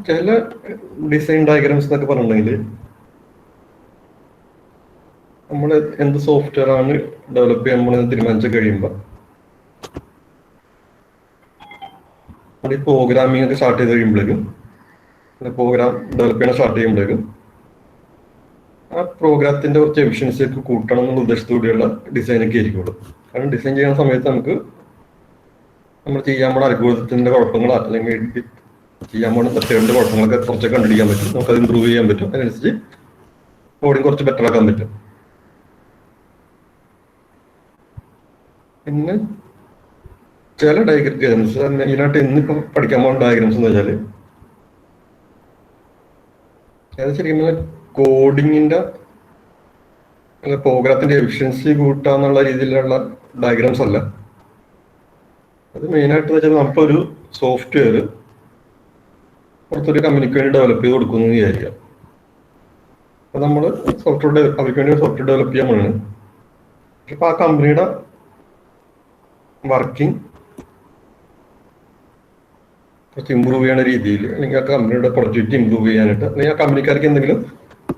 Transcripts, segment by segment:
ചില design diagrams എന്നൊക്കെ പറഞ്ഞിട്ടുണ്ടെങ്കിൽ നമ്മൾ എന്ത് സോഫ്റ്റ്വെയർ ആണ് ഡെവലപ്പ് ചെയ്യാൻ പോണെന്ന് തീരുമാനിച്ചു കഴിയുമ്പോൾ നമ്മൾ ഈ പ്രോഗ്രാമിംഗ് ഒക്കെ സ്റ്റാർട്ട് ചെയ്ത് കഴിയുമ്പോഴേക്കും പ്രോഗ്രാം ഡെവലപ്പ് ചെയ്യാൻ സ്റ്റാർട്ട് ചെയ്യുമ്പോഴേക്കും ആ പ്രോഗ്രാമത്തിന്റെ കുറച്ച് എഫിഷ്യൻസി ഒക്കെ കൂട്ടണം എന്നുള്ള ഉദ്ദേശത്തോടെയുള്ള ഡിസൈനൊക്കെ ആയിരിക്കുള്ളൂ. കാരണം ഡിസൈൻ ചെയ്യുന്ന സമയത്ത് നമുക്ക് നമ്മൾ ചെയ്യാൻ പോണ അൽഗോരിതത്തിന്റെ കുഴപ്പങ്ങൾ അല്ലെങ്കിൽ ചെയ്യാൻ പോണ മെത്തേഡിന്റെ കുഴപ്പങ്ങളൊക്കെ കുറച്ചൊക്കെ കണ്ടുപിടിക്കാൻ പറ്റും. നമുക്കത് ഇമ്പ്രൂവ് ചെയ്യാൻ പറ്റും. അതിനനുസരിച്ച് കോഡിങ് കുറച്ച് ബെറ്റർ ആക്കാൻ പറ്റും. പിന്നെ ചില ഡയഗ്രാംസ് ഇതിനായിട്ട് ഇന്നിപ്പോ പഠിക്കാൻ പോകുന്ന ഡയഗ്രാംസ് എന്ന് വെച്ചാൽ അത് ശരിക്കും കോഡിങ്ങിന്റെ പ്രോഗ്രാമത്തിന്റെ എഫിഷ്യൻസി കൂട്ടാന്നുള്ള രീതിയിലുള്ള ഡയഗ്രാംസ് അല്ല. അത് മെയിനായിട്ട് വെച്ചാൽ നമുക്കൊരു സോഫ്റ്റ്വെയർ പുറത്തൊരു കമ്പനിക്ക് വേണ്ടി ഡെവലപ്പ് ചെയ്ത് കൊടുക്കുന്നു വിചാരിക്കാം. അപ്പൊ നമ്മൾ സോഫ്റ്റ്വെയർ അവർക്ക് വേണ്ടി സോഫ്റ്റ്വെയർ ഡെവലപ്പ് ചെയ്യാൻ പോകണം. അപ്പൊ ആ കമ്പനിയുടെ വർക്കിംഗ് കുറച്ച് ഇമ്പ്രൂവ് ചെയ്യുന്ന രീതിയിൽ അല്ലെങ്കിൽ ആ കമ്പനിയുടെ പ്രൊഡക്ടിവിറ്റി ഇമ്പ്രൂവ് ചെയ്യാനായിട്ട് അല്ലെങ്കിൽ ആ കമ്പനിക്കാർക്ക് എന്തെങ്കിലും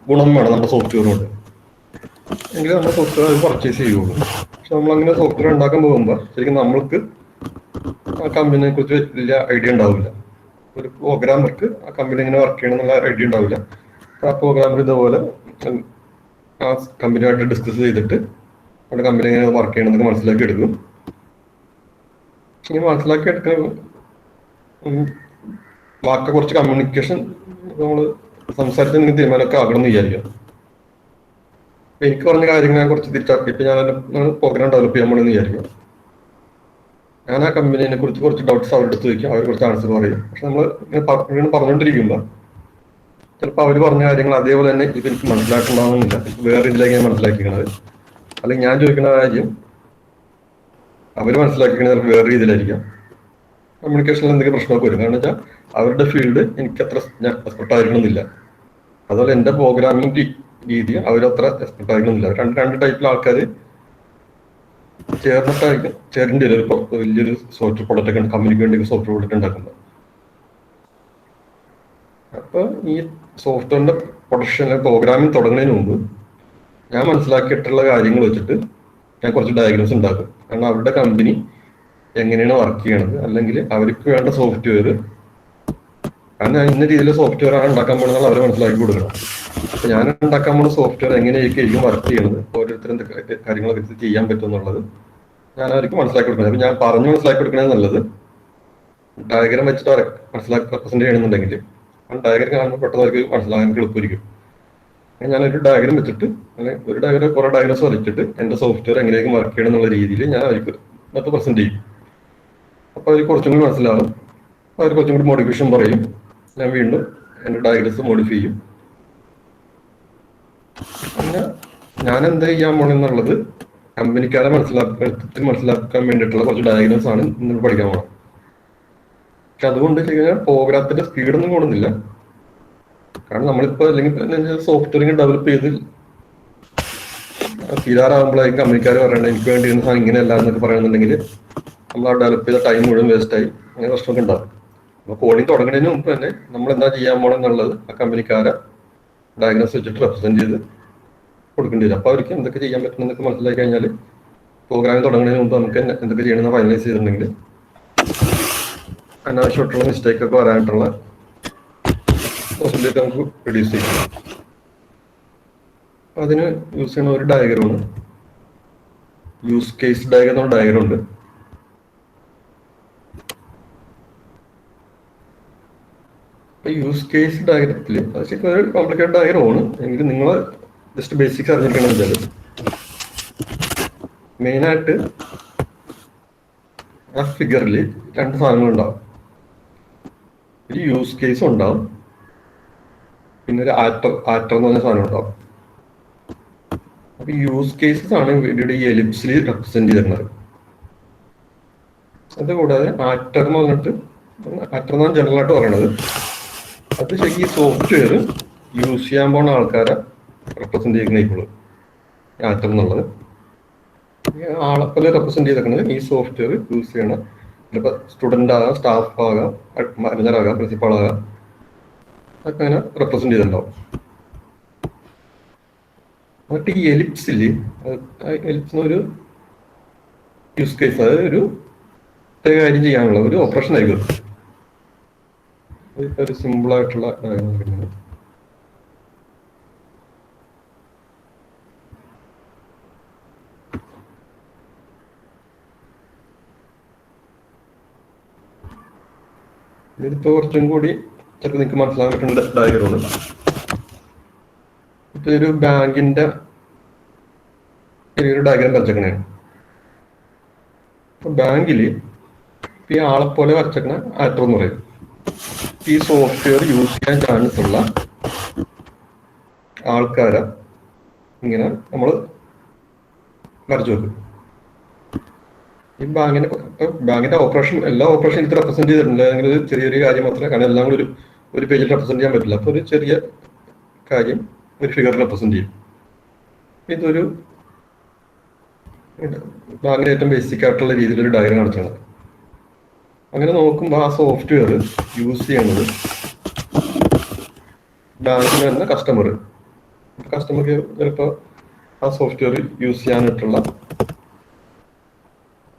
ഗുണം വേണം നമ്മുടെ സോഫ്റ്റ്വെയർ കൊണ്ട്, എങ്കിൽ നമ്മുടെ സോഫ്റ്റ്വെയർ അത് പർച്ചേസ് ചെയ്യുള്ളൂ. പക്ഷെ നമ്മളങ്ങനെ സോഫ്റ്റ്വെയർ ഉണ്ടാക്കാൻ പോകുമ്പോൾ ശരിക്കും നമ്മൾക്ക് ആ കമ്പനിയെ കുറിച്ച് വലിയ ഐഡിയ ഉണ്ടാവില്ല. ഒരു പ്രോഗ്രാമർക്ക് ആ കമ്പനി എങ്ങനെ വർക്ക് ചെയ്യണം എന്നുള്ള ഐഡിയ ഉണ്ടാവില്ല. ആ പ്രോഗ്രാമർ ഇതുപോലെ ആ കമ്പനിയായിട്ട് ഡിസ്കസ് ചെയ്തിട്ട് അവിടെ കമ്പനി എങ്ങനെ വർക്ക് ചെയ്യണം എന്നൊക്കെ മനസ്സിലാക്കി എടുക്കും. ഇനി മനസ്സിലാക്കി എടുക്കുന്ന വാക്ക് കുറച്ച് കമ്മ്യൂണിക്കേഷൻ നമ്മൾ സംസാരിച്ച് എന്തെങ്കിലും തീരുമാനമൊക്കെ ആകണമെന്ന് വിചാരിക്കാം. അപ്പൊ എനിക്ക് പറഞ്ഞ കാര്യങ്ങൾ ഞാൻ കുറച്ച് തിരിച്ചാക്കി ഇപ്പൊ ഞാൻ പ്രോഗ്രാം ഡെവലപ്പ് ചെയ്യാൻ പോണെന്ന് വിചാരിക്കാം. ഞാൻ ആ കമ്പനിയെ കുറിച്ച് കുറച്ച് ഡൗട്ട്സ് അവരുടെ അടുത്ത് ചോദിക്കും, അവർ കുറച്ച് ആൻസർ പറയും. പക്ഷെ നമ്മൾ ഇങ്ങനെ പറഞ്ഞുകൊണ്ടിരിക്കുമ്പോൾ ചിലപ്പോൾ അവർ പറഞ്ഞ കാര്യങ്ങൾ അതേപോലെ തന്നെ ഇപ്പൊ എനിക്ക് മനസ്സിലാക്കുന്നുണ്ടാവുന്നില്ല, വേറെ ഇതിലേക്ക് ഞാൻ മനസ്സിലാക്കിക്കണത്. അല്ലെങ്കിൽ ഞാൻ ചോദിക്കുന്ന കാര്യം അവർ മനസ്സിലാക്കിക്കണത് ചിലപ്പോൾ വേറെ രീതിയിലായിരിക്കാം. കമ്മ്യൂണിക്കേഷനിൽ എന്തെങ്കിലും പ്രശ്നമൊക്കെ വരും. കാരണം വെച്ചാൽ അവരുടെ ഫീൽഡ് എനിക്ക് അത്ര എക്സ്പെർട്ട് ആയിരിക്കണമെന്നില്ല. അതുപോലെ എൻ്റെ പ്രോഗ്രാമിംഗ് രീതി അവരത്ര എക്സ്പെർട്ട് ആയിരിക്കണമെന്നില്ല. രണ്ട് ടൈപ്പിലെ ആൾക്കാർ ചേരേണ്ടി വരും. ഇപ്പോൾ വലിയൊരു സോഫ്റ്റ്വെയർ പ്രൊഡക്റ്റ് ഒക്കെ കമ്പനിക്ക് വേണ്ടി സോഫ്റ്റ്വെയർ പ്രൊഡക്റ്റ് ഉണ്ടാക്കുന്നത്. അപ്പോൾ ഈ സോഫ്റ്റ്വെയറിന്റെ പ്രൊഡക്ഷൻ പ്രോഗ്രാമിംഗ് തുടങ്ങുന്നതിന് മുമ്പ് ഞാൻ മനസ്സിലാക്കിയിട്ടുള്ള കാര്യങ്ങൾ വെച്ചിട്ട് ഞാൻ കുറച്ച് ഡയഗ്രാംസ് ഉണ്ടാക്കും. കാരണം അവരുടെ കമ്പനി എങ്ങനെയാണ് വർക്ക് ചെയ്യണത്, അല്ലെങ്കിൽ അവർക്ക് വേണ്ട സോഫ്റ്റ്വെയർ, കാരണം ഞാൻ ഇന്ന രീതിയിൽ സോഫ്റ്റ്വെയർ ആണ് ഉണ്ടാക്കാൻ പോകുന്നത് അവരെ മനസ്സിലാക്കി കൊടുക്കണം. അപ്പൊ ഞാൻ ഉണ്ടാക്കാൻ പോകുന്ന സോഫ്റ്റ്വെയർ എങ്ങനെയൊക്കെയായിരിക്കും വർക്ക് ചെയ്യണത്, ഓരോരുത്തരും എന്തൊക്കെ കാര്യങ്ങളൊക്കെ ചെയ്യാൻ പറ്റും എന്നുള്ളത് ഞാൻ അവർക്ക് മനസ്സിലാക്കി കൊടുക്കുന്നത്. അപ്പൊ ഞാൻ പറഞ്ഞു മനസ്സിലാക്കി കൊടുക്കണത് നല്ലത് ഡയഗ്രാം വെച്ചിട്ട് മനസ്സിലാക്കി റെപ്രസെന്റ് ചെയ്യണമെന്നുണ്ടെങ്കിൽ ആ ഡയഗ്രാം കാണുമ്പോൾ പെട്ടെന്ന് അവർക്ക് മനസ്സിലാക്കാൻ എളുപ്പമായിരിക്കും. ഞാനൊരു ഡയഗ്രാം വെച്ചിട്ട് അല്ലെങ്കിൽ ഒരു ഡയഗ്രാം കുറെ ഡയഗ്രാംസ് വരച്ചിട്ട് എൻ്റെ സോഫ്റ്റ്വെയർ എങ്ങനെയൊക്കെ വർക്ക് ചെയ്യണം എന്നുള്ള രീതിയിൽ ഞാൻ അവർക്ക് അത് പ്രസന്റ് ചെയ്യും. അപ്പൊ അവർ കുറച്ചും കൂടി മനസ്സിലാവും. അവർ കുറച്ചും കൂടി മോഡിഫിക്കേഷൻ പറയും. ഞാൻ വീണ്ടും എൻ്റെ ഡയഗ്രാംസ് മോഡിഫൈ ചെയ്യും. പിന്നെ ഞാൻ എന്താ ചെയ്യാൻ പോണെന്നുള്ളത് കമ്പനിക്കാരെ മനസ്സിലാക്കാൻ വേണ്ടിയിട്ടുള്ള കുറച്ച് ഡയഗ്രാംസ് ആണ് ഇന്ന് പഠിക്കാൻ പോകണം. പക്ഷെ അതുകൊണ്ട് ശരിക്കും പ്രോഗ്രാമത്തിന്റെ സ്പീഡൊന്നും കൂടുന്നില്ല. കാരണം നമ്മളിപ്പോ അല്ലെങ്കിൽ സോഫ്റ്റ്വെയർ ഡെവലപ്പ് ചെയ്ത് തീരാറാകുമ്പോഴായിരിക്കും കമ്പനിക്കാർ പറയണത് എനിക്ക് വേണ്ടി സാധനം ഇങ്ങനെയല്ല എന്നൊക്കെ പറയുന്നുണ്ടെങ്കിൽ നമ്മൾ ആ ഡെവലപ്പ് ചെയ്ത ടൈം മുഴുവൻ വേസ്റ്റ് ആയി, അങ്ങനെ പ്രശ്നമൊക്കെ ഉണ്ടാകും. അപ്പോൾ കോഡിങ് തുടങ്ങുന്നതിന് മുമ്പ് തന്നെ നമ്മൾ എന്താ ചെയ്യാൻ പോകണമെന്നുള്ളത് ആ കമ്പനിക്കാരെ ഡയഗ്നോസ് വെച്ചിട്ട് റെപ്രസെന്റ് ചെയ്ത് കൊടുക്കേണ്ടി വരും. അപ്പോൾ അവർക്ക് എന്തൊക്കെ ചെയ്യാൻ പറ്റുന്നതൊക്കെ മനസ്സിലാക്കി കഴിഞ്ഞാൽ പ്രോഗ്രാമിംഗ് തുടങ്ങുന്നതിന് മുമ്പ് നമുക്ക് എന്തൊക്കെ ചെയ്യണമെന്ന് ഫൈനലൈസ് ചെയ്തിട്ടുണ്ടെങ്കിൽ അനാവശ്യമായിട്ടുള്ള മിസ്റ്റേക്ക് ഒക്കെ വരാനായിട്ടുള്ള പോസിബിലിറ്റി നമുക്ക് റിഡ്യൂസ് ചെയ്യും. അതിന് യൂസ് ചെയ്യുന്ന ഒരു ഡയഗ്രമാണ് യൂസ് കേസ് ഡയഗ്രം എന്ന ഡയഗ്രം ഉണ്ട്. യൂസ് കേസ് ഡയഗ്രത്തിൽ അത് ശരിക്കും ഒരു കോംപ്ലിക്കേറ്റഡ് ഡയഗ്രമാണ്. എങ്കിലും നിങ്ങൾ ജസ്റ്റ് ബേസിക്സ് അറിഞ്ഞിരിക്കണമെന്ന് വെച്ചാൽ മെയിനായിട്ട് ആ ഫിഗറിൽ രണ്ട് സാധനങ്ങളുണ്ടാവും. ഒരു യൂസ് കേസ് ഉണ്ടാവും, പിന്നെ ഒരു ആക്ടർ എന്ന് പറഞ്ഞ സാധനം ഉണ്ടാവും. അപ്പൊ യൂസ് കേസസ് ആണ് ഇവിടെ ഈ എലിപ്സിൽ റെപ്രസെന്റ് ചെയ്തിരുന്നത്. അതുകൂടാതെ ആക്ടർ എന്ന് പറഞ്ഞിട്ട് ആക്ടർ എന്നാണ് ജനറൽ ആയിട്ട് പറയണത്. അത് ശരിക്കും ഈ സോഫ്റ്റ്വെയർ യൂസ് ചെയ്യാൻ പോകുന്ന ആൾക്കാരെ റെപ്രസെന്റ് ചെയ്യുന്നേക്കുള്ളൂ ആക്ടർ എന്നുള്ളത്. ആളെപ്പോലെ റെപ്രസെന്റ് ചെയ്തേക്കുന്നത് ഈ സോഫ്റ്റ്വെയർ യൂസ് ചെയ്യണ ചിലപ്പോൾ സ്റ്റുഡൻ്റ് ആകാം, സ്റ്റാഫ് ആകാം, മാനേജർ ആകാം, പ്രിൻസിപ്പാൾ ആകാം, അതൊക്കെ അങ്ങനെ റെപ്രസെന്റ് ചെയ്തിട്ടുണ്ടാവും. എന്നിട്ട് ഈ എലിപ്സിൽ എലിപ്സിന് യൂസ് കേസ്, അതായത് ഒരു കാര്യം ചെയ്യാനുള്ള ഒരു ഓപ്പറേഷൻ ആയിരിക്കും. ഒരു സിമ്പിൾ ആയിട്ടുള്ള ഇതിപ്പോ കുറച്ചും കൂടി ചിലപ്പോൾ നിങ്ങൾക്ക് മനസ്സിലാക്കാൻ പറ്റുന്ന ഡയഗ്രമാണ്. ഇപ്പൊ ഒരു ബാങ്കിന്റെ ചെറിയൊരു ഡയഗ്രാം വരച്ചേക്കണേ. ഇപ്പൊ ബാങ്കില് ഈ ആളെ പോലെ വരച്ചേക്കണ ആക്ടർ എന്ന് പറയും. ഈ സോഫ്റ്റ്വെയർ യൂസ് ചെയ്യാൻ ചാൻസ് ഉള്ള ആൾക്കാരെ ഇങ്ങനെ നമ്മൾ വരച്ചു വെക്കും. ഈ ബാങ്കിന്റെ ഓപ്പറേഷൻ, എല്ലാ ഓപ്പറേഷൻ ഇത് റെപ്രസെന്റ് ചെയ്തിട്ടുണ്ട്. അല്ലെങ്കിൽ ഒരു ചെറിയൊരു കാര്യം മാത്രമേ, കാരണം എല്ലാം കൂടി ഒരു പേജിൽ റെപ്രസെന്റ് ചെയ്യാൻ പറ്റില്ല. അപ്പൊ ഒരു ചെറിയ കാര്യം ഒരു ഫിഗറിൽ റെപ്രസെന്റ് ചെയ്യും. ഇതൊരു ബാങ്കിന്റെ ഏറ്റവും ബേസിക് ആയിട്ടുള്ള രീതിയിൽ ഒരു ഡയഗ്രം കാണിച്ചാണ്. അങ്ങനെ നോക്കുമ്പോൾ ആ സോഫ്റ്റ്വെയർ യൂസ് ചെയ്യണത് ബാങ്കിൽ വരുന്ന കസ്റ്റമർക്ക് ചിലപ്പോൾ ആ സോഫ്റ്റ്വെയർ യൂസ് ചെയ്യാനായിട്ടുള്ള,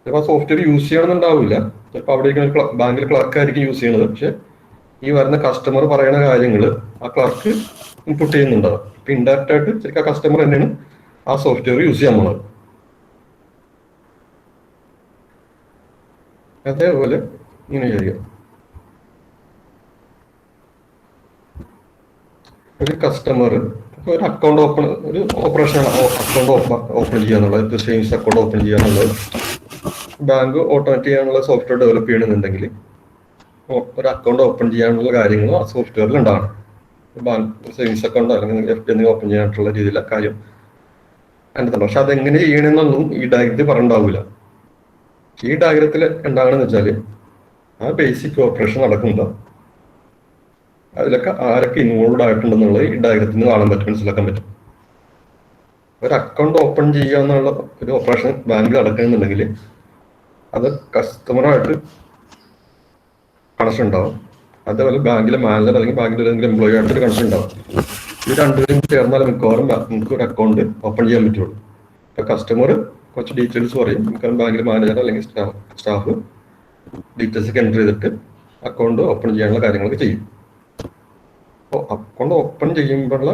ചിലപ്പോൾ ആ സോഫ്റ്റ്വെയർ യൂസ് ചെയ്യണമെന്നുണ്ടാവില്ല. ചിലപ്പോൾ അവിടെ ബാങ്കിൽ ക്ലർക്കായിരിക്കും യൂസ് ചെയ്യണത്. പക്ഷെ ഈ വരുന്ന കസ്റ്റമർ പറയുന്ന കാര്യങ്ങൾ ആ ക്ലർക്ക് ഇൻപുട്ട് ചെയ്യുന്നുണ്ടാവും. ഇപ്പൊ ഇൻഡയറക്റ്റ് ആയിട്ട് ശരിക്കും ആ കസ്റ്റമർ തന്നെയാണ് ആ സോഫ്റ്റ്വെയർ യൂസ് ചെയ്യാൻ പോണത്. അതേപോലെ ഇങ്ങനെ ചെയ്യുക. ഒരു കസ്റ്റമർ ഒരു അക്കൗണ്ട് ഒരു ഓപ്പറേഷൻ അക്കൗണ്ട് ഓപ്പൺ ചെയ്യാന്നുള്ളത്, സേവിങ്സ് അക്കൗണ്ട് ഓപ്പൺ ചെയ്യാന്നുള്ളത് ബാങ്ക് ഓട്ടോമേറ്റ് ചെയ്യാനുള്ള സോഫ്റ്റ്വെയർ ഡെവലപ്പ് ചെയ്യണമെന്നുണ്ടെങ്കിൽ ഒരു അക്കൗണ്ട് ഓപ്പൺ ചെയ്യാനുള്ള കാര്യങ്ങൾ ആ സോഫ്റ്റ്വെയറിൽ ഉണ്ടാവണം. ബാങ്ക് സേവിങ്സ് അക്കൗണ്ട് അല്ലെങ്കിൽ FD എന്നിവ ഓപ്പൺ ചെയ്യാനുള്ള രീതിയിലുള്ള കാര്യം അതിൻ്റെ. പക്ഷെ അതെങ്ങനെ ചെയ്യണമെന്നൊന്നും ഈ ഡയഗ്രത്തിൽ പറഞ്ഞിട്ടുണ്ടാവില്ല. ഈ ഡയഗ്രത്തിൽ എന്താണെന്ന് വെച്ചാൽ ആ ബേസിക് ഓപ്പറേഷൻ നടക്കുമ്പോൾ അതിലൊക്കെ ആരൊക്കെ ഇൻവോൾവ് ആയിട്ടുണ്ടെന്നുള്ളത് ഈ ഡയഗ്രത്തിൽ നിന്ന് കാണാൻ പറ്റും, മനസ്സിലാക്കാൻ പറ്റും. ഒരു അക്കൗണ്ട് ഓപ്പൺ ചെയ്യുക എന്നുള്ള ഒരു ഓപ്പറേഷൻ ബാങ്കിൽ നടക്കണമെന്നുണ്ടെങ്കിൽ അത് കസ്റ്റമറായിട്ട് കണക്ഷൻ ഉണ്ടാവും. അതേപോലെ ബാങ്കിലെ മാനേജർ അല്ലെങ്കിൽ ബാങ്കിലെ ഏതെങ്കിലും എംപ്ലോയി ആയിട്ട് ഒരു കണക്ഷൻ ഉണ്ടാവും. ഈ രണ്ടുപേരും ചേർന്നാൽ മിക്കവാറും നമുക്ക് ഒരു അക്കൗണ്ട് ഓപ്പൺ ചെയ്യാൻ പറ്റുള്ളൂ. ഇപ്പൊ കസ്റ്റമർ കുറച്ച് ഡീറ്റെയിൽസ് പറയും, മിക്കവാറും ബാങ്കിലെ മാനേജർ അല്ലെങ്കിൽ സ്റ്റാഫ് ഡീറ്റെയിൽസ് ഒക്കെ എൻ്റർ ചെയ്തിട്ട് അക്കൗണ്ട് ഓപ്പൺ ചെയ്യാനുള്ള കാര്യങ്ങളൊക്കെ ചെയ്യും. അപ്പോൾ അക്കൗണ്ട് ഓപ്പൺ ചെയ്യുമ്പോഴുള്ള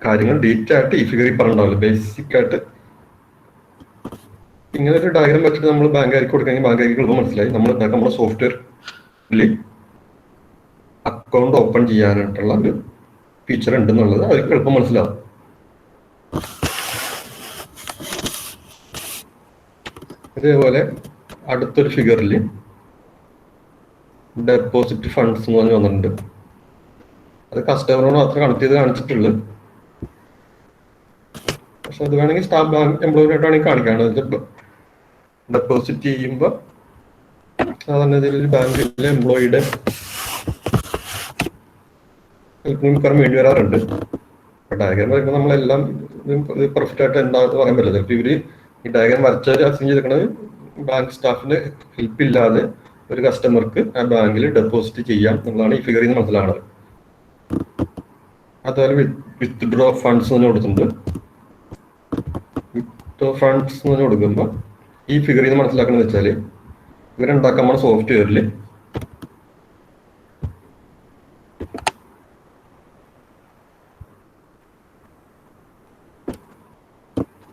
കാര്യങ്ങൾ ഡീറ്റെയിൽ ആയിട്ട് ഈ ഫിഗറിൽ പറഞ്ഞിട്ടുണ്ടാവില്ല. ബേസിക് ആയിട്ട് ഇങ്ങനെ ഒരു ഡയഗ്രാം വെച്ചിട്ട് നമ്മൾ ബാങ്കുകാർക്ക് കൊടുക്കുകയെങ്കിൽ ബാങ്കുകാർക്ക് എളുപ്പം മനസ്സിലായി നമ്മൾ നമ്മുടെ സോഫ്റ്റ്വെയറിൽ അക്കൗണ്ട് ഓപ്പൺ ചെയ്യാനായിട്ടുള്ള ഒരു ഫീച്ചർ ഉണ്ടെന്നുള്ളത് അവർക്ക് എളുപ്പം മനസ്സിലാവും. അതേപോലെ അടുത്തൊരു ഫിഗറിൽ ഡെപ്പോസിറ്റ് ഫണ്ട്സ് എന്ന് പറഞ്ഞ് വന്നിട്ടുണ്ട്. അത് കസ്റ്റമറിനോട് മാത്രം കണക്ട് ചെയ്ത് കാണിച്ചിട്ടുള്ളൂ. പക്ഷെ അത് വേണമെങ്കിൽ സ്റ്റാഫ് ബാങ്ക് എംപ്ലോയിയായിട്ടാണെങ്കിൽ കാണിക്കാണ്. ഡെപ്പോസിറ്റ് ചെയ്യുമ്പോൾ സാധാരണ ഒരു ബാങ്കിലെ എംപ്ലോയിയുടെ മിക്കവാറും വേണ്ടി വരാറുണ്ട്. ഡയഗ്രാം വരയ്ക്കുമ്പോൾ നമ്മളെല്ലാം പെർഫെക്റ്റ് ആയിട്ട് എന്താണെന്ന് പറയാൻ പറ്റില്ല. ചിലപ്പോൾ ഇവര് ഈ ഡയഗ്രാം വരച്ചവർ അസൈൻ ചെയ്തിരിക്കുന്നത് ബാങ്ക് സ്റ്റാഫിന് ഹെൽപ്പ് ഇല്ലാതെ ഒരു കസ്റ്റമർക്ക് ആ ബാങ്കിൽ ഡെപ്പോസിറ്റ് ചെയ്യാം എന്നുള്ളതാണ് ഈ ഫിഗറിൽ നിന്ന് മനസ്സിലാവുന്നത്. അതുപോലെ വിത്ത്ഡ്രോ ഫണ്ട്സ് എന്ന് കൊടുത്തിട്ടുണ്ട്. വിത്ത്ഡ്രോ ഫണ്ട്സ് എന്ന് കൊടുക്കുമ്പോൾ ഈ ഫിഗറിൽ നിന്ന് മനസ്സിലാക്കുന്നത് വെച്ചാൽ ഇവരുണ്ടാക്കാൻ നമ്മുടെ സോഫ്റ്റ്വെയറിൽ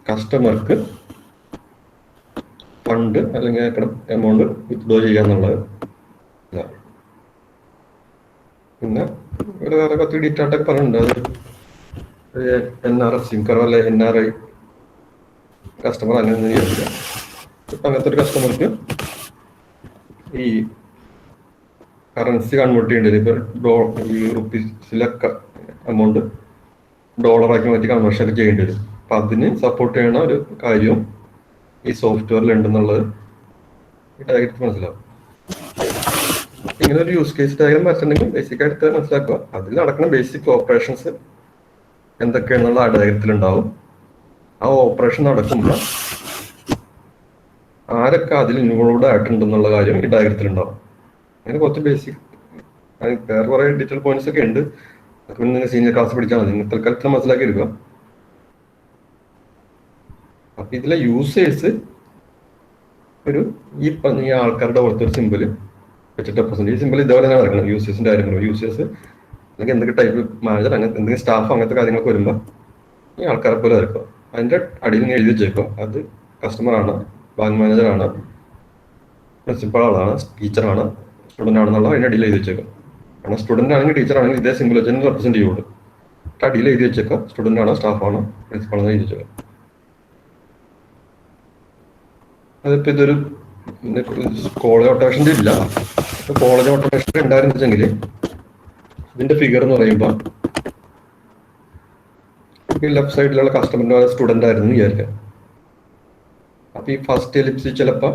കസ്റ്റമർക്ക് ഫണ്ട് അല്ലെങ്കിൽ എമൗണ്ട് വിത്ത്ഡ്രോ ചെയ്യാന്നുള്ളത്. പിന്നെ ഇവിടെ വേറെ കുറച്ച് ഡീറ്റെയിൽ ആയിട്ടൊക്കെ പറഞ്ഞിട്ടുണ്ട്. അത് NRS അല്ലെ NRI കസ്റ്റമർ അങ്ങനെ ചെയ്യാറില്ല. ഇപ്പം അങ്ങനത്തെ ഒരു കസ്റ്റമർക്ക് ഈ കറൻസി കൺവേർട്ട് ചെയ്യേണ്ടത്, ഇപ്പം ഈ റുപ്പീസിലൊക്കെ എമൗണ്ട് ഡോളറാക്കി മാറ്റി കൺവേർഷൻ ഒക്കെ ചെയ്യേണ്ടി വരും. അപ്പം അതിന് സപ്പോർട്ട് ചെയ്യണ ഒരു കാര്യവും ഈ സോഫ്റ്റ്വെയറിൽ ഉണ്ടെന്നുള്ളത് ഈ ഡയഗ്രത്തിൽ മനസ്സിലാവും. ഇങ്ങനെ ഒരു യൂസ് കേസ് ഡയഗ്രാം വരച്ചിട്ടുണ്ടെങ്കിൽ ബേസിക് ആയിട്ട് മനസ്സിലാക്കുക. അതിൽ നടക്കുന്ന ബേസിക് ഓപ്പറേഷൻസ് എന്തൊക്കെയാണെന്നുള്ള ആ ഡയഗ്രത്തിൽ ഉണ്ടാവും. ആ ഓപ്പറേഷൻ നടക്കുമ്പോൾ ആരൊക്കെ അതിൽ ഇൻവോൾവ് ആയിട്ടുണ്ടെന്നുള്ള കാര്യം ഈ ഡയഗ്രത്തിൽ ഉണ്ടാവും. അങ്ങനെ കുറച്ച് ബേസിക് വേറെ കുറെ ഡീറ്റെയിൽ പോയിന്റ്സ് ഒക്കെ ഉണ്ട്. അതൊക്കെ പിന്നെ നിങ്ങൾ സീനിയർ ക്ലാസ് പഠിച്ചാൽ മതി. നിങ്ങൾ തൽക്കാലത്തിൽ മനസ്സിലാക്കി എടുക്കുക. അപ്പൊ ഇതിലെ യൂസേഴ്സ് ഒരു ഈ പറഞ്ഞ ആൾക്കാരുടെ പുറത്തൊരു സിമ്പിള് വെച്ചിട്ട് റെപ്രസെന്റ്. ഈ സിമ്പിൾ ഇതേപോലെ തന്നെ നടക്കണം. യൂസേഴ്സിന്റെ കാര്യങ്ങൾ, യൂസേഴ്സ് അല്ലെങ്കിൽ എന്തൊക്കെ ടൈപ്പ് മാനേജർ, അങ്ങനെ എന്തെങ്കിലും സ്റ്റാഫ്, അങ്ങനത്തെ കാര്യങ്ങളൊക്കെ വരുമ്പോൾ ഈ ആൾക്കാരെ പോലെ വരക്കുക. അതിന്റെ അടിയിൽ നിങ്ങൾ എഴുതി വെച്ചേക്കുക, അത് കസ്റ്റമറാണ്, ബാങ്ക് മാനേജറാണ്, പ്രിൻസിപ്പളാണ്, ടീച്ചറാണ്, സ്റ്റുഡൻ്റ് ആണെന്നുള്ള അതിന്റെ അടിയിൽ എഴുതി വെച്ചേക്കുക. കാരണം സ്റ്റുഡൻ്റ് ആണെങ്കിൽ ടീച്ചർ ആണെങ്കിൽ ഇതേ സിമ്പിൾ വെച്ച് തന്നെ റെപ്രസെന്റ് ചെയ്യുള്ളൂ. അടിയിൽ എഴുതി വെച്ചേക്കുക സ്റ്റുഡൻ്റ് ആണോ സ്റ്റാഫാണോ പ്രിൻസിപ്പളാണോ എഴുതി വെച്ചേക്കുക. അതിപ്പോൾ ഇതൊരു കോളേജ് ഓട്ടോമേഷൻ്റെ ഇല്ല. കോളേജ് ഓട്ടോമേഷൻ ഉണ്ടായിരുന്നു വെച്ചെങ്കിൽ ഇതിന്റെ ഫിഗർ എന്ന് പറയുമ്പോൾ ലെഫ്റ്റ് സൈഡിലുള്ള കസ്റ്റമറിന്റെ സ്റ്റുഡൻ്റ് ആയിരുന്നു വിചാരിക്കാം. അപ്പൊ ഈ ഫസ്റ്റ് എലിപ്സിൽ ചിലപ്പോൾ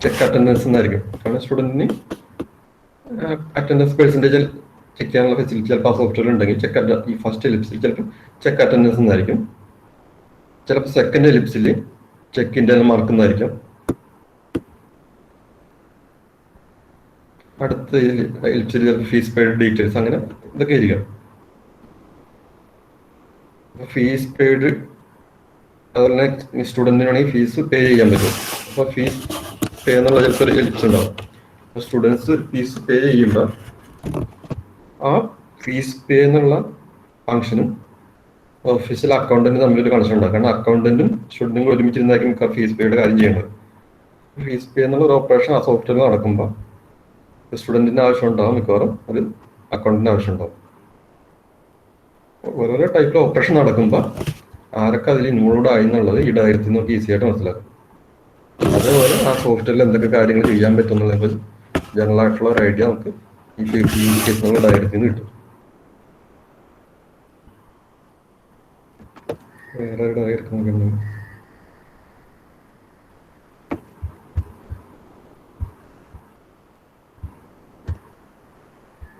ചെക്ക് അറ്റൻഡൻസ് എന്നായിരിക്കും. കാരണം സ്റ്റുഡൻറ്റിന് അറ്റൻഡൻസ് പെർസെൻറ്റേജ് ചെക്ക് ചെയ്യാനുള്ള ഫെസിലിറ്റി ചിലപ്പോൾ ആ സോഫ്റ്റ്വെയർ ഉണ്ടെങ്കിൽ ഈ ഫസ്റ്റ് എലിപ്സിൽ ചിലപ്പോൾ ചെക്ക് അറ്റൻഡൻസ് എന്നായിരിക്കും. ചിലപ്പോൾ സെക്കൻഡ് എലിപ്സിൽ ചെക്കിൻ്റെ മാർക്കുന്നതായിരിക്കും. അടുത്ത എലിപ്സിൽ ചിലപ്പോൾ ഫീസ് പെയ്ഡ് ഡീറ്റെയിൽസ്, അങ്ങനെ ഇതൊക്കെ ആയിരിക്കാം. ഫീസ് പെയ്ഡ് അതുപോലെ തന്നെ സ്റ്റുഡൻറ്റിനാണെങ്കിൽ ഫീസ് പേ ചെയ്യാൻ പറ്റും. അപ്പോൾ ഫീസ് പേ എന്നുള്ള ചിലപ്പോൾ ഒരു എലിപ്സ് ഉണ്ടാവും. അപ്പോൾ സ്റ്റുഡൻസ് ഫീസ് പേ ചെയ്യുമ്പോൾ ആ ഫീസ് പേ എന്നുള്ള ഫംഗ്ഷനും ഓഫീസിലെ അക്കൗണ്ടന്റ് തമ്മിലൊരു കണക്ഷൻ ഉണ്ടാകും. കാരണം അക്കൗണ്ടന്റും സ്റ്റുഡൻറ്റും ഒരുമിച്ചിരുന്നായിരിക്കും ഫീസ് പേയുടെ കാര്യം ചെയ്യുന്നത്. ഫീസ് പേ എന്നുള്ള ഒരു ഓപ്പറേഷൻ ആ സോഫ്റ്റ്വെയർ നടക്കുമ്പോൾ സ്റ്റുഡൻറ്റിൻ്റെ ആവശ്യം ഉണ്ടാവും, മിക്കവാറും അത് അക്കൗണ്ടിൻ്റെ ആവശ്യം ഉണ്ടാവും. ഓരോരോ ടൈപ്പിൽ ഓപ്പറേഷൻ നടക്കുമ്പോൾ ആരൊക്കെ അതിൽ ഇൻവോൾവ് ആയി എന്നുള്ളത് ഈ ഡയഗ്രത്തിൽ നമുക്ക് ഈസി ആയിട്ട് മനസ്സിലാക്കും. അതേപോലെ ആ സോഫ്റ്റ്വെയറിൽ എന്തൊക്കെ കാര്യങ്ങൾ ചെയ്യാൻ പറ്റും എന്നുള്ളത് ജനറൽ ആയിട്ടുള്ള ഒരു ഐഡിയ നമുക്ക് ഈ കേസിനുള്ള ഡയഗ്രത്തിൽ നിന്ന് കിട്ടും. വേറെ ഒരു ഡയഗ്രം നോക്കുന്നത്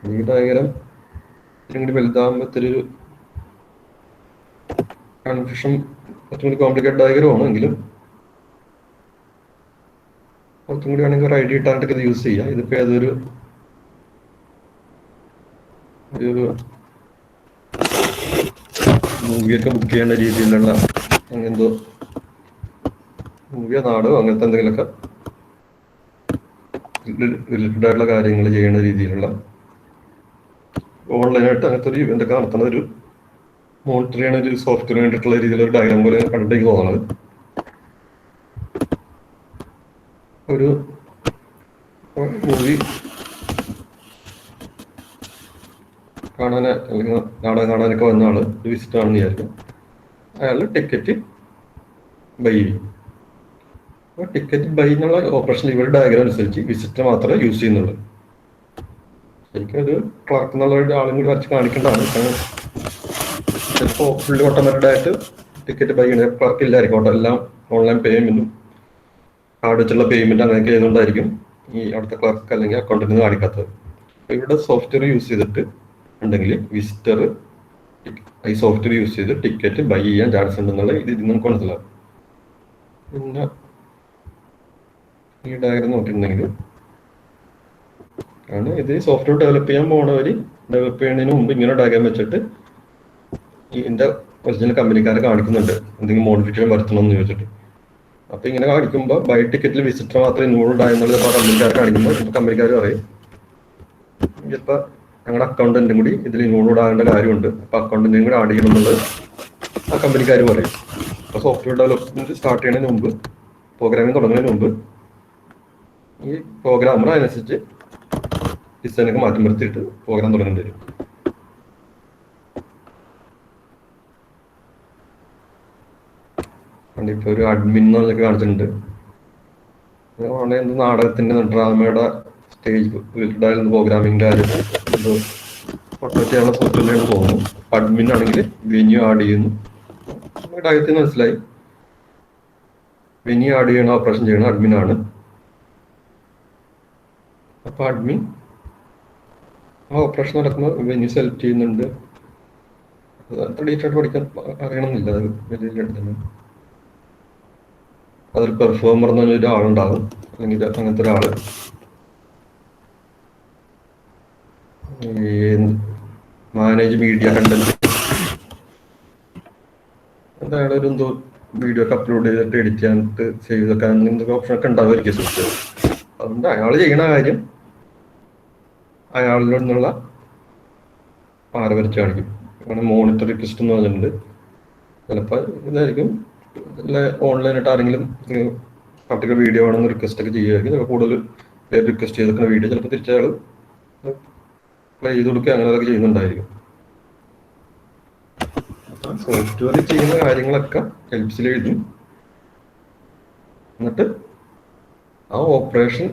ഈ ഡയഗ്രം ഇങ്ങനെ വലുതാകുമ്പോഴത്തൊരു കൺഫ്യൂഷൻ, കുറച്ചും കൂടി കോംപ്ലിക്കേറ്റഡ് ഡയഗ്രമാണ്. എങ്കിലും കുറച്ചും കൂടി വേണമെങ്കിൽ ഒരു ഐഡിയ ഇട്ടാണ്ടൊക്കെ ഇത് യൂസ് ചെയ്യാം. ഇതിപ്പോ അതൊരു മൂവിയൊക്കെ ബുക്ക് ചെയ്യേണ്ട രീതിയിലുള്ള അങ്ങനെന്തോ മൂവിയോ നാടോ അങ്ങനത്തെ എന്തെങ്കിലുമൊക്കെ റിലേറ്റഡ് ആയിട്ടുള്ള കാര്യങ്ങൾ ചെയ്യുന്ന രീതിയിലുള്ള ഓൺലൈനായിട്ട് അങ്ങനത്തെ ഒരു ഇവന്റ് ഒക്കെ നടത്തുന്ന ഒരു മോണിറ്റർ ചെയ്യണ ഒരു സോഫ്റ്റ്വെയർ വേണ്ടിയിട്ടുള്ള രീതിയിലൊരു ഡയഗ്രാം പോലെ കണ്ടിട്ട് തോന്നുന്നത്. ഒരു മൂവി കാണാന് അല്ലെങ്കിൽ നാടകം കാണാനൊക്കെ വന്ന ആള് ഒരു വിസിറ്റ് ആണെന്ന് വിചാരിക്കും. അയാൾ ടിക്കറ്റ് ബൈ ചെയ്യും. അപ്പോൾ ടിക്കറ്റ് ബൈ എന്നുള്ള ഓപ്പറേഷൻ ഇവരുടെ ഡയഗ്രാം അനുസരിച്ച് വിസിറ്റ് മാത്രമേ യൂസ് ചെയ്യുന്നുള്ളൂ. ശരിക്കും ഒരു ക്ലർക്ക് എന്നുള്ള ആളും കൂടി വരച്ച് കാണിക്കേണ്ടതാണ്. ചിലപ്പോൾ ഫുള്ളി ഓട്ടോമാറ്റഡ് ആയിട്ട് ടിക്കറ്റ് ബൈ ചെയ്യണ ക്ലർക്ക് ഇല്ലായിരിക്കും. എല്ലാം ഓൺലൈൻ പേയ്മെന്റും കാർഡ് വെച്ചുള്ള പേയ്മെന്റ് അങ്ങനെയൊക്കെ ചെയ്തുകൊണ്ടായിരിക്കും ഈ അവിടുത്തെ ക്ലർക്ക് അല്ലെങ്കിൽ അക്കൗണ്ടിന് കാണിക്കാത്തത്. ഇവിടെ സോഫ്റ്റ്വെയർ യൂസ് ചെയ്തിട്ട് ഉണ്ടെങ്കിൽ വിസിറ്റർ ഈ സോഫ്റ്റ്വെയർ യൂസ് ചെയ്ത് ടിക്കറ്റ് ബൈ ചെയ്യാൻ ചാൻസ് ഉണ്ടെന്നുള്ള ഇത് നമുക്ക് മനസ്സിലാവും. പിന്നെ ഈ ഡയഗ്രം നോക്കിയിട്ടുണ്ടെങ്കിൽ ആണ് ഇത് സോഫ്റ്റ്വെയർ ഡെവലപ്പ് ചെയ്യാൻ പോണവർ ഡെവലപ്പ് ചെയ്യുന്നതിന് മുമ്പ് ഇങ്ങനെ ഡയഗ്രം വെച്ചിട്ട് ഇതിന്റെ ഒറിജിനൽ കമ്പനിക്കാരെ കാണിക്കുന്നുണ്ട് എന്തെങ്കിലും മോഡിഫിക്കേഷൻ വരുത്തണം എന്ന് ചോദിച്ചിട്ട്. അപ്പൊ ഇങ്ങനെ കാണിക്കുമ്പോൾ ബൈ ടിക്കറ്റിൽ വിസിറ്റർ മാത്രം ഇൻവോൾവ് ആയെന്നുള്ളത് കമ്പനിക്കാർ കാണിക്കുമ്പോൾ കമ്പനിക്കാർ പറയും ചിലപ്പോ ഞങ്ങളുടെ അക്കൗണ്ടന്റും കൂടി ഇതിൽ ഇൻവോൾവ് ആകേണ്ട കാര്യമുണ്ട്, അപ്പൊ അക്കൗണ്ടന്റും കൂടി ആഡ് ചെയ്യണം എന്നുള്ളത് ആ കമ്പനിക്കാർ പറയും. അപ്പൊ സോഫ്റ്റ്വെയർ ഡെവലപ്മെന്റ് സ്റ്റാർട്ട് ചെയ്യുന്നതിന് മുമ്പ്, പ്രോഗ്രാമിംഗ് തുടങ്ങുന്നതിന് മുമ്പ് ഈ പ്രോഗ്രാമർ അതിനനുസരിച്ച് ഡിസൈനൊക്കെ മാറ്റം വരുത്തിയിട്ട് പ്രോഗ്രാം തുടങ്ങേണ്ടി വരും. ഇപ്പൊ ഒരു അഡ്മിൻ എന്ന് പറഞ്ഞൊക്കെ കാണിച്ചിട്ടുണ്ട്. എന്ത് നാടകത്തിന്റെ ഡ്രാമയുടെ സ്റ്റേജ് റിലേറ്റഡ് പ്രോഗ്രാമിംഗ് കാര്യം എന്തോ ഫോട്ടോ ചെയ്യാനുള്ള സോഫ്റ്റ്വെയറിലാണ് തോന്നുന്നു. അഡ്മിൻ ആണെങ്കിൽ വെന്യൂ ആഡ് ചെയ്യുന്നു. ഡയത്തിൽ മനസ്സിലായി വെന്യൂ ആഡ് ചെയ്യണ ഓപ്പറേഷൻ ചെയ്യണ അഡ്മിൻ ആണ്. അപ്പൊ അഡ്മിൻ ആ ഓപ്പറേഷൻ നടക്കുമ്പോൾ വെന്യൂ സെലക്ട് ചെയ്യുന്നുണ്ട്. അത്ര ഡീറ്റെയിൽ പഠിക്കാൻ അറിയണമെന്നില്ല, അത് വലിയ തന്നെ. അതൊരു പെർഫോമർ എന്ന് പറഞ്ഞൊരു ആളുണ്ടാകും, അല്ലെങ്കിൽ അങ്ങനത്തെ ഒരാള് മാനേജ് മീഡിയ കണ്ടന്റ്, അയാൾ ഒരു എന്തോ വീഡിയോ ഒക്കെ അപ്ലോഡ് ചെയ്തിട്ട് എഡിറ്റ് ചെയ്യാനിട്ട് സേവ് ചെയ്തൊക്കെ എന്തൊക്കെ ഓപ്ഷനൊക്കെ ഉണ്ടാവുമായിരിക്കും സിസ്റ്റം. അതുകൊണ്ട് അയാൾ ചെയ്യണ കാര്യം അയാളിൽ നിന്നുള്ള പാര വരച്ച് കാണിക്കും. അങ്ങനെ മോണിറ്റർ റിക്വസ്റ്റ് എന്ന് പറഞ്ഞിട്ടുണ്ട്. ചിലപ്പോൾ ഇതായിരിക്കും ഓൺലൈനായിട്ട് ആരെങ്കിലും പർട്ടിക്കുലർ വീഡിയോ ആണെന്ന് റിക്വസ്റ്റ് ഒക്കെ ചെയ്യുമായിരിക്കും. ചിലപ്പോൾ കൂടുതൽ പേര് റിക്വസ്റ്റ് ചെയ്തിരിക്കുന്ന വീഡിയോ ചിലപ്പോൾ തിരിച്ചയാൾ പ്ലേ ചെയ്ത് കൊടുക്കുക, അങ്ങനെ അതൊക്കെ ചെയ്യുന്നുണ്ടായിരിക്കും. സോഫ്റ്റ്വെയർ ചെയ്യുന്ന കാര്യങ്ങളൊക്കെ ഹെൽപ്സിൽ എഴുതും. എന്നിട്ട് ആ ഓപ്പറേഷൻ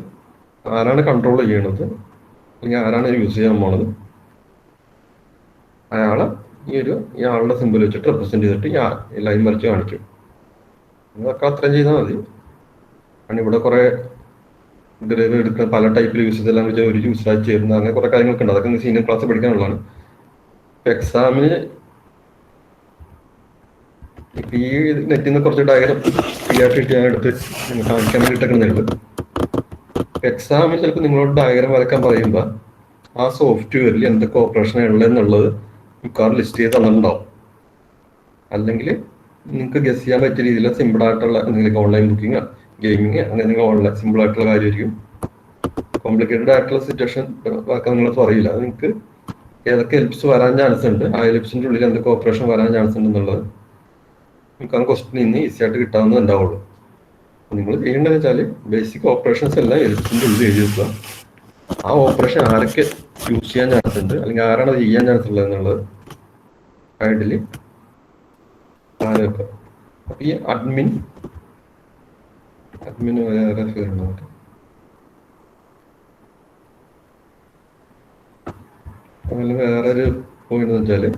ആരാണ് കൺട്രോൾ ചെയ്യണത് അല്ലെങ്കിൽ ആരാണ് യൂസ് ചെയ്യാൻ പോണത് അയാളെ ഈ ആളുടെ സിമ്പിൾ വെച്ചിട്ട് റെപ്രസെന്റ് ചെയ്തിട്ട് ഈ ലൈൻ വരച്ച് കാണിക്കും. അതൊക്കെ അത്രയും ചെയ്താൽ മതി. കാരണം ഇവിടെ കുറെ ഡെറിവേറ്റീവ് എടുക്കുന്ന പല ടൈപ്പിൽ യൂസ് ചെയ്തെല്ലാം വെച്ചാൽ ഒരു യൂസായി ചേരുന്ന അങ്ങനെ കുറെ കാര്യങ്ങളൊക്കെ ഉണ്ട്. അതൊക്കെ സീനിയർ ക്ലാസ് പഠിക്കാനുള്ളതാണ്. എക്സാമിന് ഇപ്പം ഈ നെറ്റിൽ നിന്ന് കുറച്ച് ഡയഗ്രം ഫ്രീ ആയിട്ട് ഞാൻ എടുത്ത് കാണിക്കാൻ വേണ്ടിയിട്ടൊക്കെ. എക്സാമിൽ ചിലപ്പോൾ നിങ്ങളോട് ഡയഗ്രം വരക്കാൻ പറയുമ്പോൾ ആ സോഫ്റ്റ്വെയറിൽ എന്തൊക്കെ ഓപ്പറേഷനാണ് ഉള്ളതെന്നുള്ളത് മിക്കവാറും ലിസ്റ്റ് ചെയ്ത് തന്നിട്ടുണ്ടാവും. അല്ലെങ്കിൽ നിങ്ങൾക്ക് ഗസ് ചെയ്യാൻ പറ്റിയ രീതിയിൽ സിമ്പിളായിട്ടുള്ള എന്തെങ്കിലും ഓൺലൈൻ ബുക്കിംഗ്, ഗെയിമിങ്, അങ്ങനെ എന്തെങ്കിലും ഓൺലൈൻ സിമ്പിളായിട്ടുള്ള കാര്യമായിരിക്കും. കോംപ്ലിക്കേറ്റഡ് ആയിട്ടുള്ള സിറ്റുവേഷൻ വാക്കാൻ നിങ്ങൾക്ക് അറിയില്ല. അത് നിങ്ങൾക്ക് ഏതൊക്കെ എലിപ്സ് വരാൻ ചാൻസ് ഉണ്ട്, ആ എലിപ്സിൻ്റെ ഉള്ളിൽ എന്തൊക്കെ ഓപ്പറേഷൻ വരാൻ ചാൻസ് ഉണ്ടെന്നുള്ളത് നിങ്ങൾക്ക് ആ ക്വസ്റ്റിനിൽ നിന്ന് ഈസി ആയിട്ട് കിട്ടാവുന്നത് ഉണ്ടാവുള്ളൂ. നിങ്ങൾ ചെയ്യേണ്ടതെന്ന് വെച്ചാൽ ബേസിക് ഓപ്പറേഷൻസ് എല്ലാം എലിപ്സിൻ്റെ ഉള്ളിൽ എഴുതി വെക്കുക. ആ ഓപ്പറേഷൻ ആരൊക്കെ യൂസ് ചെയ്യാൻ ചാൻസ് ഉണ്ട് അല്ലെങ്കിൽ ആരാണ് അത് ചെയ്യാൻ ചാൻസ് ഉള്ളത് എന്നുള്ളത് സൈഡിൽ ആരൊക്കെ. അപ്പൊ ഈ അഡ്മിന് വേറെ ഫീലുണ്ട്. അങ്ങനെ വേറൊരു പോയിന്റ് എന്ന് വെച്ചാല്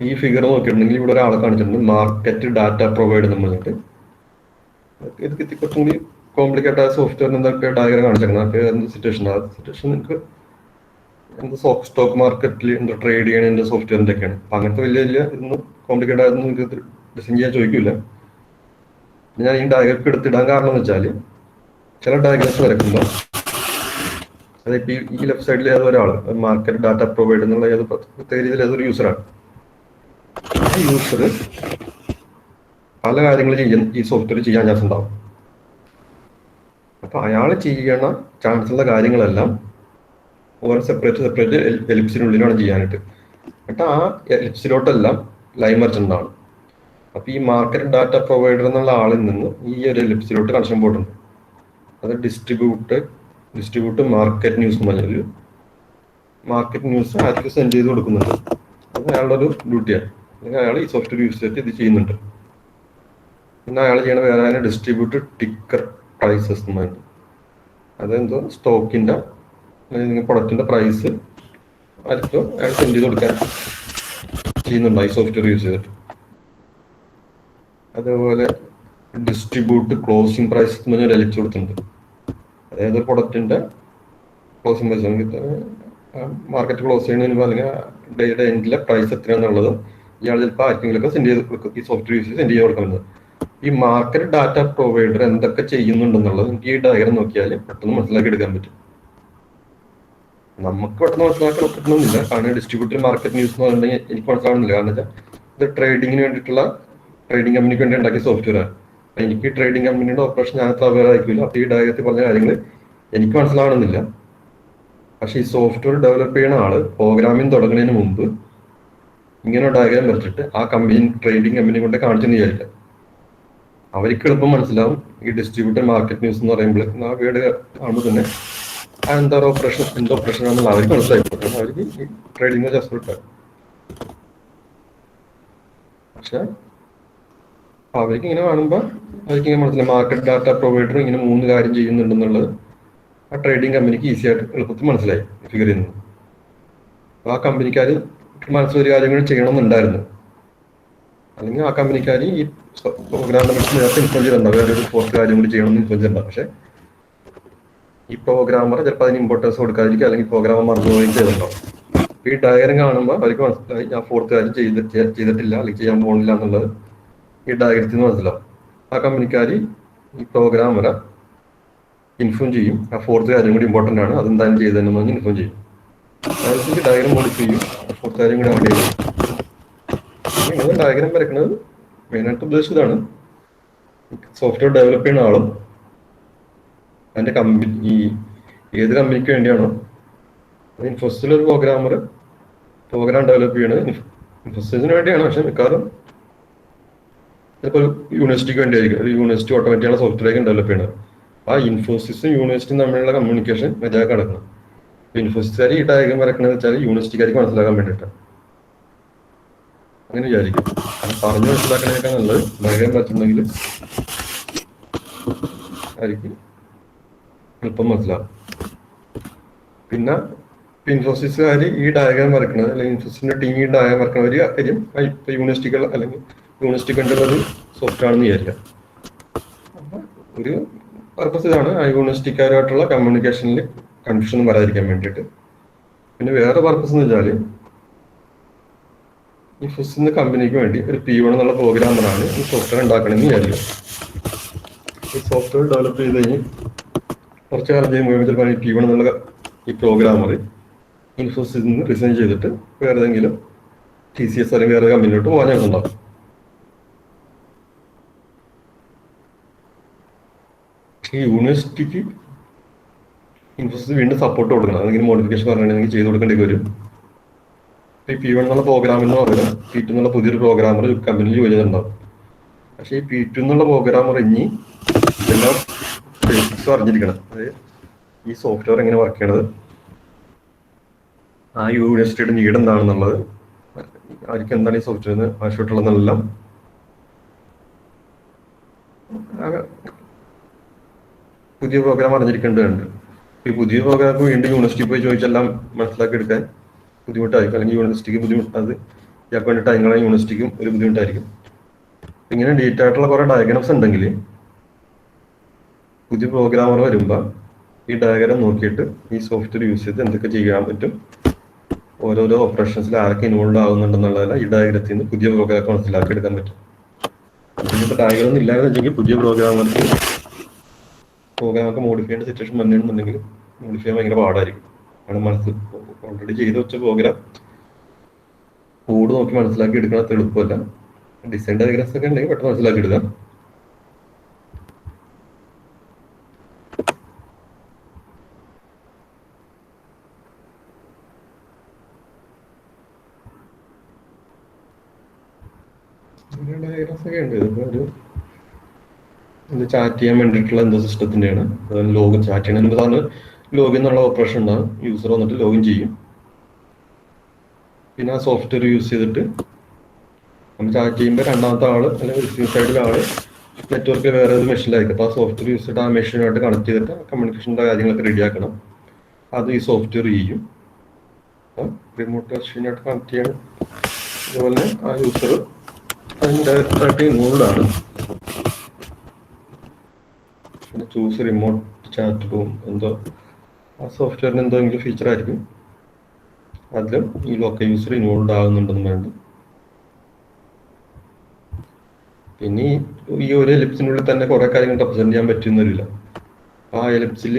ഈ ഫിഗർ നോക്കിയിട്ടുണ്ടെങ്കിൽ ഇവിടെ ഒരാളെ കാണിച്ചിട്ടുണ്ട് മാർക്കറ്റ് ഡാറ്റ പ്രൊവൈഡ് എന്ന് പറഞ്ഞിട്ട്. ഇത് കുറച്ചും കൂടി കോംപ്ലിക്കേറ്റ് ആയ സോഫ്റ്റ്വെയറിന് എന്തൊക്കെ ഡയഗ്രം കാണിച്ചേക്കണം. അപ്പൊ എന്ത് സിറ്റുവേഷൻ ആ സിറ്റുവേഷൻ നിങ്ങൾക്ക് എന്ത് സ്റ്റോക്ക് മാർക്കറ്റിൽ എന്തോ ട്രേഡ് ചെയ്യണ എൻ്റെ സോഫ്റ്റ്വെയറിൻ്റെ ഒക്കെയാണ്. അപ്പൊ അങ്ങനത്തെ വലിയ ഇതൊന്നും കോംപ്ലിക്കേറ്റ് ആയതൊന്നും നിങ്ങൾക്ക് ഡിസൈൻ ചെയ്യാൻ ചോദിക്കില്ല. ഞാൻ ഈ ഡയഗ്രം എടുത്തിടാൻ കാരണം എന്ന് വെച്ചാൽ ചില ഡയഗ്രാംസ് വരയ്ക്കുമ്പോൾ അതിപ്പോ ഈ ലെഫ്റ്റ് സൈഡിൽ ഏതൊരാൾ മാർക്കറ്റ് ഡാറ്റ പ്രൊവൈഡ് എന്നുള്ള ഏത് പ്രത്യേക രീതിയിൽ ഏതൊരു യൂസറാണ്. ആ യൂസർ പല കാര്യങ്ങൾ ഈ സോഫ്റ്റ്വെയർ ചെയ്യാൻ ചാൻസ് ഉണ്ടാവും. അപ്പൊ അയാൾ ചെയ്യണ ചാൻസ് ഉള്ള കാര്യങ്ങളെല്ലാം ഓരോ സെപ്പറേറ്റ് എലിപ്സിനുള്ളിലാണ് ചെയ്യാനായിട്ട്. എന്നിട്ട് ആ എലിപ്സിലോട്ടെല്ലാം ലൈൻ വരച്ചിട്ടുണ്ടാവും. അപ്പൊ ഈ മാർക്കറ്റ് ഡാറ്റ പ്രൊവൈഡർ എന്നുള്ള ആളിൽ നിന്ന് ഈ ഒരു എലിപ്സിലോട്ട് കണക്ഷൻ പോയിട്ടുണ്ട്. അത് ഡിസ്ട്രിബ്യൂട്ട് മാർക്കറ്റ് ന്യൂസ് എന്ന് പറഞ്ഞൊരു മാർക്കറ്റ് ന്യൂസ് ആർക്ക് സെൻഡ് ചെയ്ത് കൊടുക്കുന്നുണ്ട്. അത് അയാളുടെ ഒരു ഡ്യൂട്ടിയാണ്. അല്ലെങ്കിൽ അയാൾ ഈ സോഫ്റ്റ്വെയർ യൂസ് ചെയ്തിട്ട് ഇത് ചെയ്യുന്നുണ്ട്. പിന്നെ അയാൾ ചെയ്യണ വേറെ ഡിസ്ട്രിബ്യൂട്ട് ടിക്കർ പ്രൈസസ് എന്ന് പറഞ്ഞു. അതെന്തോ സ്റ്റോക്കിന്റെ പ്രൊഡക്റ്റിന്റെ പ്രൈസ് ആയിരിക്കും അയാൾ സെൻഡ് ചെയ്ത് കൊടുക്കാൻ ചെയ്യുന്നുണ്ട് ഈ സോഫ്റ്റ്വെയർ യൂസ് ചെയ്തിട്ട്. അതേപോലെ ഡിസ്ട്രിബ്യൂട്ട് ക്ലോസിംഗ് പ്രൈസ് എന്ന് പറഞ്ഞൊരു എലിപ്സ് കൊടുത്തിട്ടുണ്ട്. അതായത് ഒരു പ്രൊഡക്റ്റിന്റെ ക്ലോസിംഗ് പ്രൈസ് മാർക്കറ്റ് ക്ലോസ് ചെയ്യുന്നതിന് അല്ലെങ്കിൽ ഡേയുടെ എൻഡിലെ പ്രൈസ് എത്രയാണെന്നുള്ളത് ഇയാൾ ചിലപ്പോൾ ആർക്കെങ്കിലൊക്കെ സെൻഡ് ചെയ്ത് കൊടുക്കും. ഈ സോഫ്റ്റ്വെയർ യൂസ് സെൻഡ് ചെയ്ത് കൊടുക്കുന്നത്. ഈ മാർക്കറ്റ് ഡാറ്റ പ്രൊവൈഡർ എന്തൊക്കെ ചെയ്യുന്നുണ്ടെന്നുള്ളത് എനിക്ക് ഈ ഡയഗ്രം നോക്കിയാൽ പെട്ടെന്ന് മനസ്സിലാക്കി എടുക്കാൻ പറ്റും. നമുക്ക് പെട്ടെന്ന് മനസ്സിലാക്കാൻ പറ്റണമെന്നില്ല. കാരണം ഡിസ്ട്രിബ്യൂട്ടർ മാർക്കറ്റ് ന്യൂസ് എന്ന് പറഞ്ഞിട്ടുണ്ടെങ്കിൽ എനിക്ക് മനസ്സിലാവുന്നില്ല. കാരണം വെച്ചാൽ ഇത് ട്രേഡിങ്ങിന് വേണ്ടിയിട്ടുള്ള ട്രേഡിംഗ് കമ്പനിക്ക് വേണ്ടി ഉണ്ടാക്കിയ സോഫ്റ്റ്വെയർ ആണ്. എനിക്ക് ട്രേഡിംഗ് കമ്പനിയുടെ ഓപ്പറേഷൻ ഞാൻ അത്ര അവയർ ആയിരിക്കില്ല. അപ്പോൾ ഈ ഡയഗ്രത്തിൽ പറഞ്ഞ കാര്യങ്ങൾ എനിക്ക് മനസ്സിലാവണമെന്നില്ല. പക്ഷെ ഈ സോഫ്റ്റ്വെയർ ഡെവലപ്പ് ചെയ്യുന്ന ആള് പ്രോഗ്രാമിംഗ് തുടങ്ങുന്നതിന് മുമ്പ് ഇങ്ങനെ ഡയഗ്രാം വരച്ചിട്ട് ആ കമ്പനി ട്രേഡിംഗ് കമ്പനി കൊണ്ട് കാണിച്ചെന്ന് വിചാരിക്കാം. അവർക്ക് എളുപ്പം മനസ്സിലാവും ഈ ഡിസ്ട്രിബ്യൂട്ടർ മാർക്കറ്റ് ന്യൂസ് എന്ന് പറയുമ്പോൾ ആ വേർഡ് കാണുമ്പോൾ തന്നെ എന്ത് ഓപ്പറേഷൻ ആണെന്നുള്ള അവർക്ക് മനസ്സിലായിക്കോട്ടെ. അവർക്ക് ഈ ട്രേഡിംഗ് ജസ്റ്റ്. പക്ഷെ അവർക്ക് ഇങ്ങനെ കാണുമ്പോൾ അവർക്ക് ഇങ്ങനെ മനസ്സിലായി മാർക്കറ്റ് ഡാറ്റ പ്രൊവൈഡർ ഇങ്ങനെ 3 കാര്യം ചെയ്യുന്നുണ്ടെന്നുള്ളത് ആ ട്രേഡിംഗ് കമ്പനിക്ക് ഈസി ആയിട്ട് എളുപ്പത്തിൽ മനസ്സിലായി ഫിഗർ ചെയ്യുന്നത്. ആ കമ്പനിക്കാർ മനസ്സിലൊരു കാര്യങ്ങൾ ചെയ്യണമെന്നുണ്ടായിരുന്നു. അല്ലെങ്കിൽ ആ കമ്പനിക്കാർ ഈ പ്രോഗ്രാമിനെ പറ്റി നേരത്തെ ഇൻഫോം ചെയ്തിട്ടുണ്ടാവും. വേറെ ഒരു 4th കാര്യം കൂടി ചെയ്യണമെന്ന് ഇൻഫോം ചെയ്തിട്ടുണ്ടാവും. പക്ഷെ ഈ പ്രോഗ്രാമർ ചിലപ്പോൾ അതിന് ഇമ്പോർട്ടൻസ് കൊടുക്കാതിരിക്കും, അല്ലെങ്കിൽ പ്രോഗ്രാമർ മറന്നുപോയി ചെയ്തിട്ടുണ്ടാവും. ഈ ഡയഗ്രം കാണുമ്പോൾ അവർക്ക് മനസ്സിലായി ഞാൻ 4th കാര്യം ചെയ്തിട്ടില്ല അല്ലെങ്കിൽ ചെയ്യാൻ പോകുന്നില്ല എന്നുള്ളത് ഈ ഡയഗ്രത്തിൽ നിന്ന് മനസ്സിലാവും. ആ കമ്പനിക്കാർ ഈ പ്രോഗ്രാമറെ ഇൻഫോം ചെയ്യും. ആ ഫോർത്ത് കാര്യം കൂടി ഇമ്പോർട്ടൻ്റ് ആണ്, അതെന്തായാലും ചെയ്തതെന്ന് പറഞ്ഞ് ഇൻഫോം ചെയ്യും. അതിലേക്ക് ഡയഗ്രാം മോഡിഫൈ ചെയ്യും, ഫോർത്ത് കാര്യം കൂടി ആഡ് ചെയ്യും. നിങ്ങൾ ഡയഗ്രാം വരയ്ക്കുന്നത് മെയിനായിട്ട് ഉദ്ദേശിച്ചതാണ് സോഫ്റ്റ്വെയർ ഡെവലപ്പ് ചെയ്യുന്ന ആളും അതിൻ്റെ കമ്പനി ഏത് കമ്പനിക്ക് വേണ്ടിയാണോ, ഇൻഫോസിസിലൊരു പ്രോഗ്രാം ഡെവലപ്പ് ചെയ്യണത് ഇൻഫോസിസിന് വേണ്ടിയാണ്. പക്ഷെ മിക്കവാറും ചിലപ്പോൾ ഒരു യൂണിവേഴ്സിറ്റിക്ക് വേണ്ടിയായിരിക്കും. ഒരു യൂണിവേഴ്സിറ്റി ഓട്ടോമാറ്റിക്കാണ് സോഫ്റ്റ്വെയർ ഡെവലപ്പ് ചെയ്യുന്നത്. ആ ഇൻഫോസിസും യൂണിവേഴ്സിറ്റിയും തമ്മിലുള്ള കമ്മ്യൂണിക്കേഷൻ മര്യാദ കിടക്കണം. ഇൻഫോസിസുകാർ ഈ ഡയഗ്രാം വരക്കണമെന്ന് വെച്ചാൽ യൂണിവേഴ്സിറ്റിക്കാർക്ക് മനസ്സിലാക്കാൻ വേണ്ടിയിട്ടാണ്. അങ്ങനെ വിചാരിക്കും. അത് പറഞ്ഞു മനസ്സിലാക്കണേക്കാൾ നല്ലത് ഡയഗ്രാം വരച്ചിട്ടുണ്ടെങ്കിൽ ആയിരിക്കും എളുപ്പം മനസ്സിലാവും. പിന്നെ ഇൻഫോസിസുകാർ ഈ ഡയഗ്രാം വരക്കുന്നത്, അല്ലെങ്കിൽ ഇൻഫോസിസിന്റെ ടീം ഈ ഡയഗ്രാം വരക്കുന്ന ഒരു കാര്യം ഇപ്പൊ യൂണിവേഴ്സിറ്റികൾ അല്ലെങ്കിൽ യൂണിവേഴ്സിറ്റി കണ്ടുള്ള ഒരു സോഫ്റ്റ്വെയർ ആണെന്ന് വിചാരിക്കാം. ഒരു പർപ്പസ് ഇതാണ്, ആ യൂണിവേഴ്സിറ്റിക്കാരുമായിട്ടുള്ള കമ്മ്യൂണിക്കേഷനിൽ കൺഫ്യൂഷൻ വരാതിരിക്കാൻ വേണ്ടിയിട്ട്. പിന്നെ വേറെ പർപ്പസ് എന്ന് വെച്ചാൽ ഈ ഫസ്റ്റ് കമ്പനിക്ക് വേണ്ടി ഒരു P1 എന്നുള്ള പ്രോഗ്രാമറാണ് ഈ സോഫ്റ്റ്വെയർ ഉണ്ടാക്കണമെന്ന് വിചാരിക്കും. ഈ സോഫ്റ്റ്വെയർ ഡെവലപ്പ് ചെയ്ത് കഴിഞ്ഞ് കുറച്ച് കാലം ചെയ്യുമ്പോൾ ചിലപ്പോൾ ഈ P1 എന്നുള്ള ഈ പ്രോഗ്രാമർ ഇൻഫോസിസിൽ നിന്ന് റിസൈൻ ചെയ്തിട്ട് വേറെ ഏതെങ്കിലും TCS അല്ലെങ്കിൽ വേറെ കമ്പനിയിലോട്ട് പോകാൻ ചാൻസ് ഉണ്ടാവും. ഈ യൂണിവേഴ്സിറ്റിക്ക് ഇൻഫോസിസ് വീണ്ടും സപ്പോർട്ട് കൊടുക്കണം, അല്ലെങ്കിൽ മോഡിഫിക്കേഷൻ പറഞ്ഞിട്ടുണ്ടെങ്കിൽ ചെയ്ത് കൊടുക്കേണ്ടി വരും. ഈ P1 എന്നുള്ള പ്രോഗ്രാമിന് പകരം P2 എന്നുള്ള പുതിയൊരു പ്രോഗ്രാമർ കമ്പനിയിൽ ജോലി ചെയ്തിട്ടുണ്ടാവും. പക്ഷേ ഈ P2 എന്നുള്ള പ്രോഗ്രാമർ ഇനി എല്ലാം ബേസിക്സ് അറിഞ്ഞിരിക്കണം. അതായത് ഈ സോഫ്റ്റ്വെയർ എങ്ങനെ വർക്ക് ചെയ്യണത്, ആ യൂണിവേഴ്സിറ്റിയുടെ നീഡ് എന്താണെന്നുള്ളത്, ആർക്ക് എന്താണ് ഈ സോഫ്റ്റ്വെയറിന് ആവശ്യമായിട്ടുള്ളതെന്നെല്ലാം പുതിയ പ്രോഗ്രാം അറിഞ്ഞിരിക്കേണ്ടതുണ്ട്. ഈ പുതിയ പ്രോഗ്രാം വീണ്ടും യൂണിവേഴ്സിറ്റി പോയി ചോദിച്ചെല്ലാം മനസ്സിലാക്കി എടുക്കാൻ ബുദ്ധിമുട്ടായിരിക്കും, അല്ലെങ്കിൽ യൂണിവേഴ്സിറ്റിക്ക് ബുദ്ധിമുട്ടത് ഇയാൾക്ക് വേണ്ടിയിട്ട് അതിനുള്ള യൂണിവേഴ്സിറ്റിക്കും ഒരു ബുദ്ധിമുട്ടായിരിക്കും. ഇങ്ങനെ ഡീറ്റെയിൽ ആയിട്ടുള്ള കുറേ ഡയഗ്രാംസ് ഉണ്ടെങ്കിൽ പുതിയ പ്രോഗ്രാമർ വരുമ്പോൾ ഈ ഡയഗ്രാം നോക്കിയിട്ട് ഈ സോഫ്റ്റ്വെയർ യൂസ് ചെയ്ത് എന്തൊക്കെ ചെയ്യാൻ പറ്റും, ഓരോരോ ഓപ്പറേഷൻസിൽ ആരൊക്കെ ഇൻവോൾവ് ആകുന്നുണ്ടെന്നുള്ളതല്ല ഈ ഡയഗ്രത്തിൽ നിന്ന് പുതിയ പ്രോഗ്രാം മനസ്സിലാക്കി എടുക്കാൻ പറ്റും. അതിനിപ്പോൾ ഡയഗ്രാം ഒന്നും ഇല്ലാതെ വെച്ചെങ്കിൽ പുതിയ പ്രോഗ്രാമർക്ക് മോഡിഫൈ ചെയ്യേണ്ട സിറ്റുവേഷൻ വന്നിട്ടുണ്ടെങ്കിൽ മോഡിഫൈ ചെയ്യാൻ ഭയങ്കര പാടായിരിക്കും. കാരണം ഓൾറെഡി ചെയ്ത് വെച്ച പ്രോഗ്രാം കോഡ് നോക്കി മനസ്സിലാക്കി എടുക്കാൻ അത്ര എളുപ്പമല്ല. ഡിസൈൻ ഡയഗ്രാംസ് ഒക്കെ ഉണ്ടെങ്കിൽ പെട്ടെന്ന് മനസ്സിലാക്കി എടുക്കാം. ഡയഗ്രാംസ് ഒക്കെ ഉണ്ട്. ഇതിപ്പോ ഒരു ചാറ്റ് ചെയ്യാൻ വേണ്ടിയിട്ടുള്ള എന്തോ സിസ്റ്റത്തിൻ്റെയാണ്. ലോഗിൻ ചാറ്റ് ചെയ്യണമെന്ന് പറഞ്ഞ് ലോഗിൻ എന്നുള്ള ഓപ്പറേഷൻ ഉണ്ടാകും. യൂസർ വന്നിട്ട് ലോഗിൻ ചെയ്യും. പിന്നെ ആ സോഫ്റ്റ്വെയർ യൂസ് ചെയ്തിട്ട് നമ്മൾ ചാറ്റ് ചെയ്യുമ്പോൾ രണ്ടാമത്തെ ആൾ അല്ലെങ്കിൽ റിസീവ് സൈഡിലെ ആൾ നെറ്റ്വർക്കിൽ വേറെ ഒരു മെഷീനിലായിരിക്കും. അപ്പോൾ ആ സോഫ്റ്റ്വെയർ യൂസ് ചെയ്തിട്ട് ആ മെഷീനുമായിട്ട് കണക്ട് ചെയ്തിട്ട് കമ്മ്യൂണിക്കേഷൻ്റെ കാര്യങ്ങളൊക്കെ റെഡിയാക്കണം. അത് ഈ സോഫ്റ്റ്വെയർ ചെയ്യും. റിമോട്ട് മെഷീനായിട്ട് കണക്ട് ചെയ്യണം. അതുപോലെ ആ യൂസർ അതിൻ്റെ ഡയറക്റ്റായിട്ട് ഇൻവോൾവ് ആണ്. പിന്നെ ചൂസ് റിമോട്ട് ചാറ്റ് റൂം എന്തോ ആ സോഫ്റ്റ്വെയറിന് എന്തെങ്കിലും ഫീച്ചർ ആയിരിക്കും. അതിലും ഈ ലോക്കൽ യൂസർ ഇൻവോൾവ് ആകുന്നുണ്ടെന്ന് വേണ്ടി. പിന്നെ ഈ ഒരു എലിപ്സിനുള്ളിൽ തന്നെ കുറെ കാര്യങ്ങൾ റെപ്രസെന്റ് ചെയ്യാൻ പറ്റുന്നില്ല. ആ എലിപ്സിൽ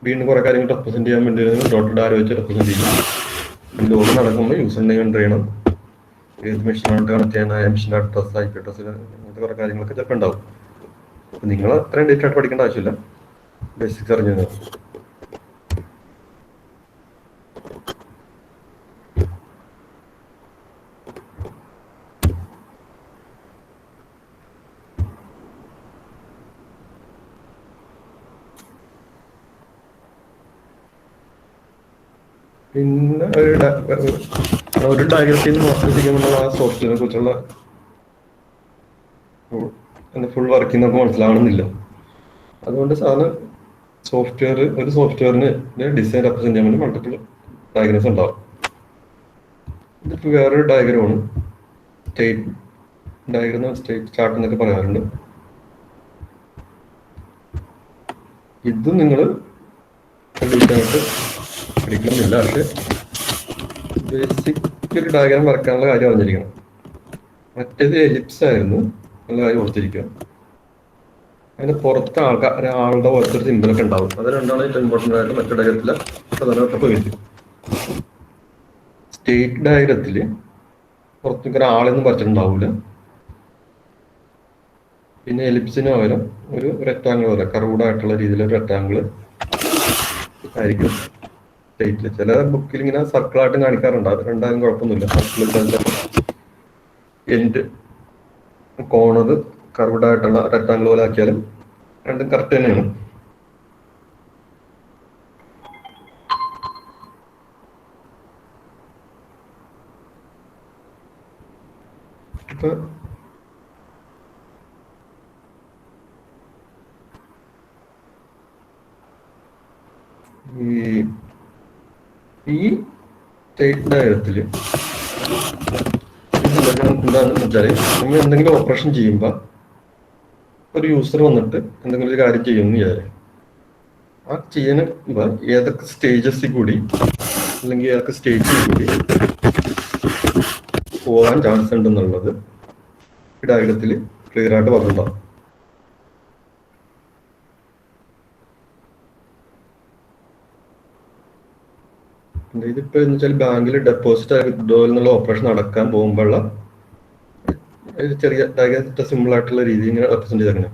വീണ്ടും കുറെ കാര്യങ്ങൾ റെപ്രസെന്റ് ചെയ്യാൻ വേണ്ടി ഡോട്ടഡ് ആരോ വെച്ച് റെപ്രസെന്റ് ചെയ്യും. ലോഗ് നടക്കുമ്പോൾ യൂസർ നെയിം എൻ്റർ ചെയ്യണം, ഏത് മെഷീനായിട്ട് കണക്ട് ചെയ്യണം, മെഷീൻ്റെ അഡ്രസ് IP അഡ്രസ് അങ്ങനത്തെ കുറെ കാര്യങ്ങളൊക്കെ ചിലപ്പോൾ ഉണ്ടാവും. അപ്പം നിങ്ങൾ അത്രയും ഡേറ്റ് ആയിട്ട് പഠിക്കേണ്ട ആവശ്യമില്ല, ബേസിക്സ് അറിഞ്ഞു. പിന്നെ ഒരു ഡയഗ്രത്തിൽ നിന്ന് വർക്കിക്കുന്ന ആ സോഫ്റ്റ്വെയറിനെ കുറിച്ചുള്ള ഫുൾ വർക്കിംഗ് നമുക്ക് മനസ്സിലാവണമെന്നില്ല. അതുകൊണ്ട് സാധാരണ ഒരു സോഫ്റ്റ്വെയറിന് ഡിസൈൻ റെപ്രസെന്റ് ചെയ്യാൻ വേണ്ടി മൾട്ടിപ്പിൾ ഡയഗ്രാംസ് ഉണ്ടാവും. ഇതിപ്പോൾ വേറൊരു ഡയഗ്രമാണ് സ്റ്റേറ്റ് ഡയഗ്രാം, സ്റ്റേറ്റ് ചാർട്ട് എന്നൊക്കെ പറയാറുണ്ട്. ഇത് നിങ്ങൾ ഡീറ്റെയിലായിട്ട് പഠിക്കണമെന്നില്ല, പക്ഷെ ബേസിക് ഒരു ഡയഗ്രാം വരക്കാനുള്ള കാര്യം അറിഞ്ഞിരിക്കണം. മറ്റേത് എലിപ്സ് ആയിരുന്നു, നല്ല കാര്യം ഓർത്തിരിക്കുക. അതിന് പുറത്ത് ഒരാളുടെ പോലത്തെ സിമ്പിളൊക്കെ ഉണ്ടാവും. അത് രണ്ടാണ് ഏറ്റവും ഇമ്പോർട്ടൻ്റ് ആയിട്ട് മറ്റു ഡയഗ്രത്തിലെ പ്രധാനപ്പെട്ട പോയിന്റ്. സ്റ്റേറ്റ് ഡയഗ്രത്തിൽ പുറത്തേക്ക് ഒരാളെന്ന് പറഞ്ഞിട്ടുണ്ടാവില്ല. പിന്നെ എലിപ്സിന് പകരം ഒരു റെക്ടാങ്കിൾ പോലെ കർവ്ഡായിട്ടുള്ള രീതിയിൽ ഒരു റെക്ടാങ്കിൾ ആയിരിക്കും സ്റ്റേറ്റിൽ. ചില ബുക്കിൽ ഇങ്ങനെ സർക്കിളായിട്ട് കാണിക്കാറുണ്ട്. അത് രണ്ടാലും കുഴപ്പമൊന്നുമില്ല. സർക്കിൾ എൻഡ് കോണർ കർവ്ഡായിട്ടുള്ള റെക്ടാങ്കിൾ പോലെ ആക്കിയാലും രണ്ടും കറക്റ്റ് തന്നെയാണ്. ഇപ്പൊ ഈ സ്റ്റേറ്റ് ഡയഗ്രത്തിൽ എന്താണെന്ന് വെച്ചാൽ നമ്മൾ എന്തെങ്കിലും ഓപ്പറേഷൻ ചെയ്യുമ്പോൾ ഒരു യൂസർ വന്നിട്ട് എന്തെങ്കിലും ഒരു കാര്യം ചെയ്യുമെന്ന് വിചാരിക്കും. ആ ചെയ്യുമ്പോൾ ഏതൊക്കെ സ്റ്റേജസിൽ കൂടി അല്ലെങ്കിൽ ഏതൊക്കെ സ്റ്റേജിൽ കൂടി പോകാൻ ചാൻസ് ഉണ്ടെന്നുള്ളത് ഈ ഡയഗ്രത്തിൽ ക്ലിയർ ആയിട്ട് പറഞ്ഞിട്ടുണ്ടാവും. ഇതിപ്പോ എന്ന് വെച്ചാൽ ബാങ്കിൽ ഡെപ്പോസിറ്റ് വിത്ഡ്രോവൽ എന്നുള്ള ഓപ്പറേഷൻ നടക്കാൻ പോകുമ്പോഴുള്ള ചെറിയ ഡയഗ്രത്തെ സിമ്പിൾ ആയിട്ടുള്ള രീതി ഇങ്ങനെ റെപ്രസെന്റ് ചെയ്തേക്കണം.